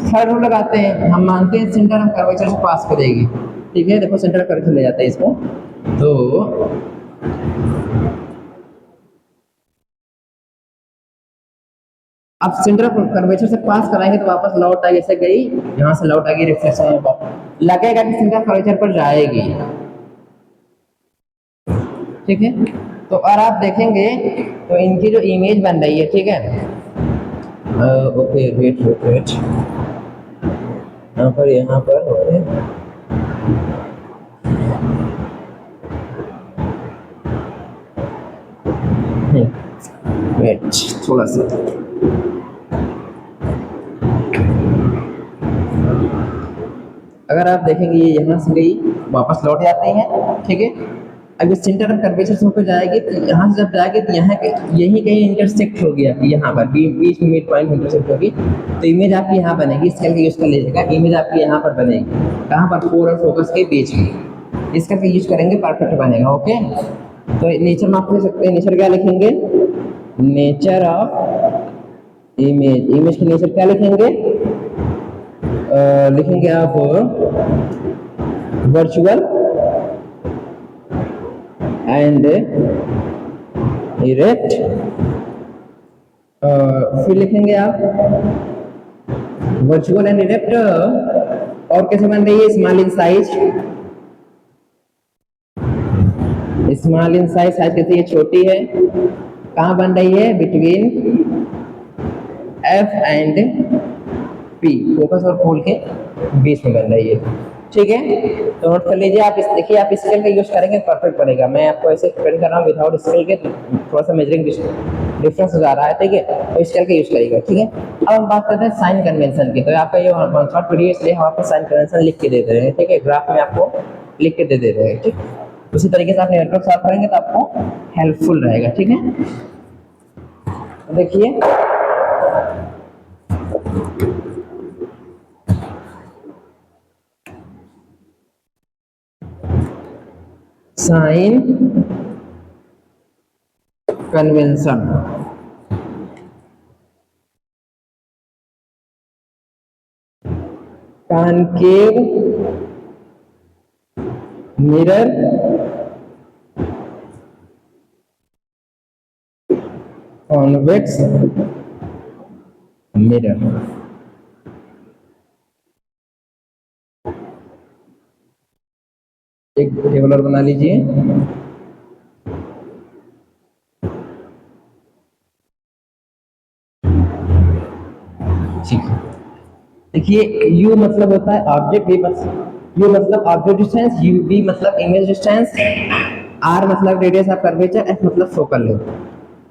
थर्ड रूल लगाते हैं, हम मानते हैं सेंटर ऑफ कर्वेचर से पास करेगी, ठीक है। देखो सेंटर ऑफ कर्वेचर ले जाता है इसको, तो अब सेंटर ऑफ कर्वेचर से पास कराएंगे तो वापस लौट आएगी, ऐसे गई यहाँ से लौट आएगी, रिफ्लेक्शन लगेगा कि सेंटर ऑफ कर्वेचर पर जाएगी, ठीक है। तो और आप देखेंगे तो इनकी जो इमेज बन रही है, ठीक है, ओके वेट वेट वेट, यहाँ पर ओके, वेट थोड़ा सा, अगर आप देखेंगे ये यहाँ से गई वापस लौट जाते हैं, ठीक है। अब ये सेंटर ऑफ कर्वेचर से होकर जाएगी, तो यहाँ से जब जाएगी तो यहाँ यही कहीं इंटरसेक्ट होगी, यहाँ पर बीच में मिड पॉइंट इंटरसेक्ट होगी, तो इमेज आपकी यहाँ बनेगी, स्केल का यूज कर लीजिएगा, इमेज आपकी यहाँ पर बनेगी, कहाँ पर, फोर और फोकस के बीच में, इसका यूज करेंगे परफेक्ट बनेगा, ओके। तो नेचर में आप लिख सकते हैं, नेचर क्या लिखेंगे, नेचर ऑफ इमेज, इमेज की नेचर क्या लिखेंगे, लिखेंगे आप वर्चुअल एंड इरेक्ट, फिर लिखेंगे आप वर्चुअल एंड इरेक्ट, और कैसे बन रही है, small in size, small in size, size कैसे, ये छोटी है, कहाँ बन रही है, between F and P, focus और पोल के बीच में बन रही है, ठीक है। तो नोट कर लीजिए आप, इस देखिए आप स्केल का यूज करेंगे परफेक्ट पड़ेगा, मैं आपको ऐसे एक्सप्लेन कर रहा हूँ विदाउट स्केल के, थोड़ा सा मेजरिंग डिफरेंस हो जा रहा है, ठीक है, तो स्केल का यूज करिएगा, ठीक है। अब हम बात करते हैं साइन कन्वेंशन की, तो आपका ये शॉर्ट वीडियो इसलिए हम आपको साइन कन्वेंशन लिख के दे दे रहे हैं, ठीक है, ग्राफ में आपको लिख के दे रहे हैं, ठीक। उसी तरीके से आप नेटवर्क सॉल्व करेंगे तो आपको हेल्पफुल रहेगा, ठीक है। देखिए sign convention, concave mirror, convex mirror, एक टेबल और बना लीजिए, ठीक है। देखिए U मतलब होता है ऑब्जेक्ट, U मतलब ऑब्जेक्ट डिस्टेंस, V मतलब इमेज डिस्टेंस, R मतलब रेडियस ऑफ कर्वेचर, F मतलब फोकल लेंथ।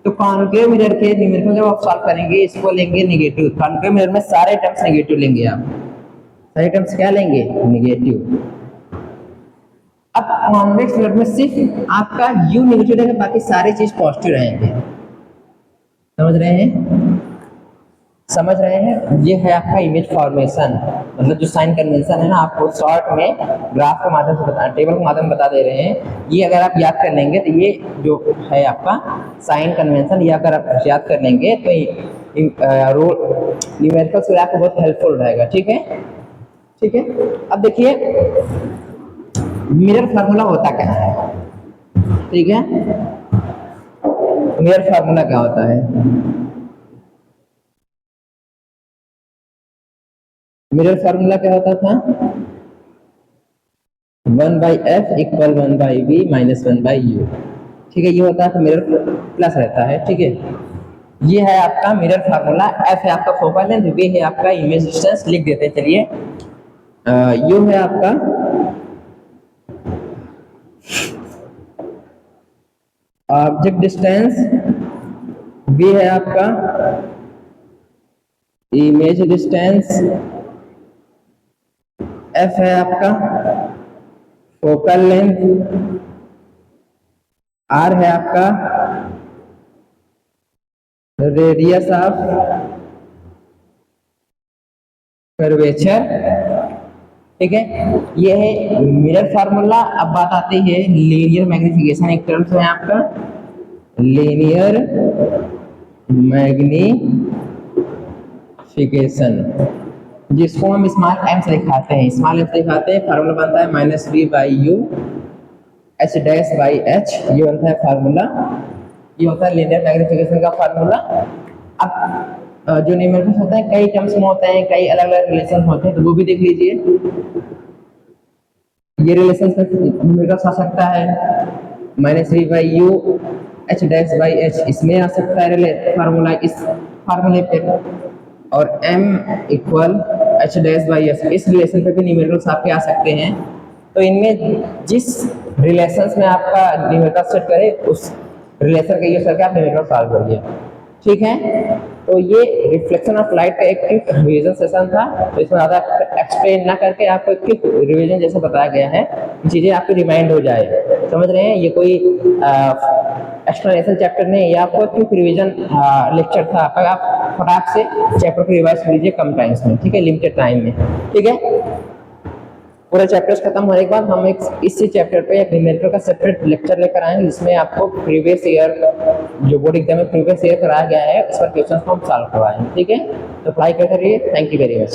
तो कॉन्केव मिरर के न्यूमेरिकल जब आप सॉल्व करेंगे इसको लेंगे नेगेटिव, कॉन्केव मिरर में सारे टर्म्स नेगेटिव लेंगे आप, सारे टर्म्स क्या लेंगे, नेगेटिव। अब कॉन्वेक्स मिरर में सिर्फ आपका U नेगेटिव रहेगा, बाकी सारे चीज पॉजिटिव रहेंगे, समझ रहे हैं, समझ रहे हैं। ये है आपका इमेज फॉर्मेशन, मतलब जो साइन कन्वेंशन है ना, आपको शॉर्ट में ग्राफ के माध्यम से बता, टेबल के माध्यम से बता दे रहे हैं। ये अगर आप याद कर लेंगे तो ये जो है आपका साइन कन्वेंशन, ये अगर आप याद कर लेंगे तो न्यूमेरिकल्स के लिए आपको बहुत हेल्पफुल रहेगा, ठीक है, ठीक है। अब देखिए मिरर फार्मूला होता क्या है, ठीक है, मिरर फार्मूला क्या होता है, मिरर फार्मूला क्या होता था, 1/f equal 1/v minus 1/u, ठीक है, ये होता है मिरर प्लस रहता है, ठीक है। ये है आपका मिरर फार्मूला, f है आपका फोकल लेंथ, v है आपका इमेज डिस्टेंस, लिख देते हैं चलिए, u है आपका ऑब्जेक्ट डिस्टेंस, v है आपका इमेज डिस्टेंस, f है आपका फोकल लेंथ, r है आपका रेडियस ऑफ कर्वेचर, ठीक है। ये है मिरर फार्मूला। अब बात आती है लीनियर मैग्निफिकेशन, एक टर्म्स है आपका लीनियर मैग्निफिकेशन, जिसको हम स्मॉल m से दिखाते हैं, स्मॉल m से दिखाते हैं, फार्मूला बनता है -v/u h dash by h, ये बनता है फार्मूला, ये होता है लीनियर मैग्निफिकेशन का फार्मूला। अब जो न्यूमेरिकल्स होते हैं कई टर्म्स में होते हैं, कई अलग अलग रिलेशन होते हैं, तो वो भी देख लीजिए। ये रिलेशन न्यूमेरिकल्स आ सकता है -v/u h dash by h, इसमें आ सकता है फार्मूला, इस फार्मूले पे, और m equal h dash by s, इस रिलेशन पे भी न्यूमेरिकल्स आपके आ सकते हैं। तो इनमें जिस रिलेशंस में आपका न्यूमेरिकल सेट करे उस रिलेशन का यूज करके आप न्यूमेरिकल सॉल्व करिए, ठीक है। तो ये रिफ्लेक्शन ऑफ लाइट का एक क्विक रिवीजन सेशन था, तो इसमें ज़्यादा एक्सप्लेन ना करके आपको एक क्विक रिवीजन जैसे बताया गया है, चीज़ें आपको रिमाइंड हो जाए, समझ रहे हैं। ये कोई एक्सप्लेनेशन चैप्टर नहीं, ये आपको क्विक रिवीजन लेक्चर था आपका, आप फटाक से चैप्टर को रिवाइज कर लीजिए कम टाइम्स में, ठीक है, लिमिटेड टाइम में, ठीक है। पूरा चैप्टर्स खत्म होने के बाद हम एक इसी चैप्टर पे एक न्यूमेरिकल का सेपरेट लेक्चर लेकर आएंगे, जिसमें आपको प्रीवियस ईयर जो बोर्ड एग्जाम में प्रीवियस ईयर कराया गया है उस पर क्वेश्चन को हम सॉल्व करवाएंगे, ठीक है। तो अप्लाई कर करिए, थैंक यू वेरी मच।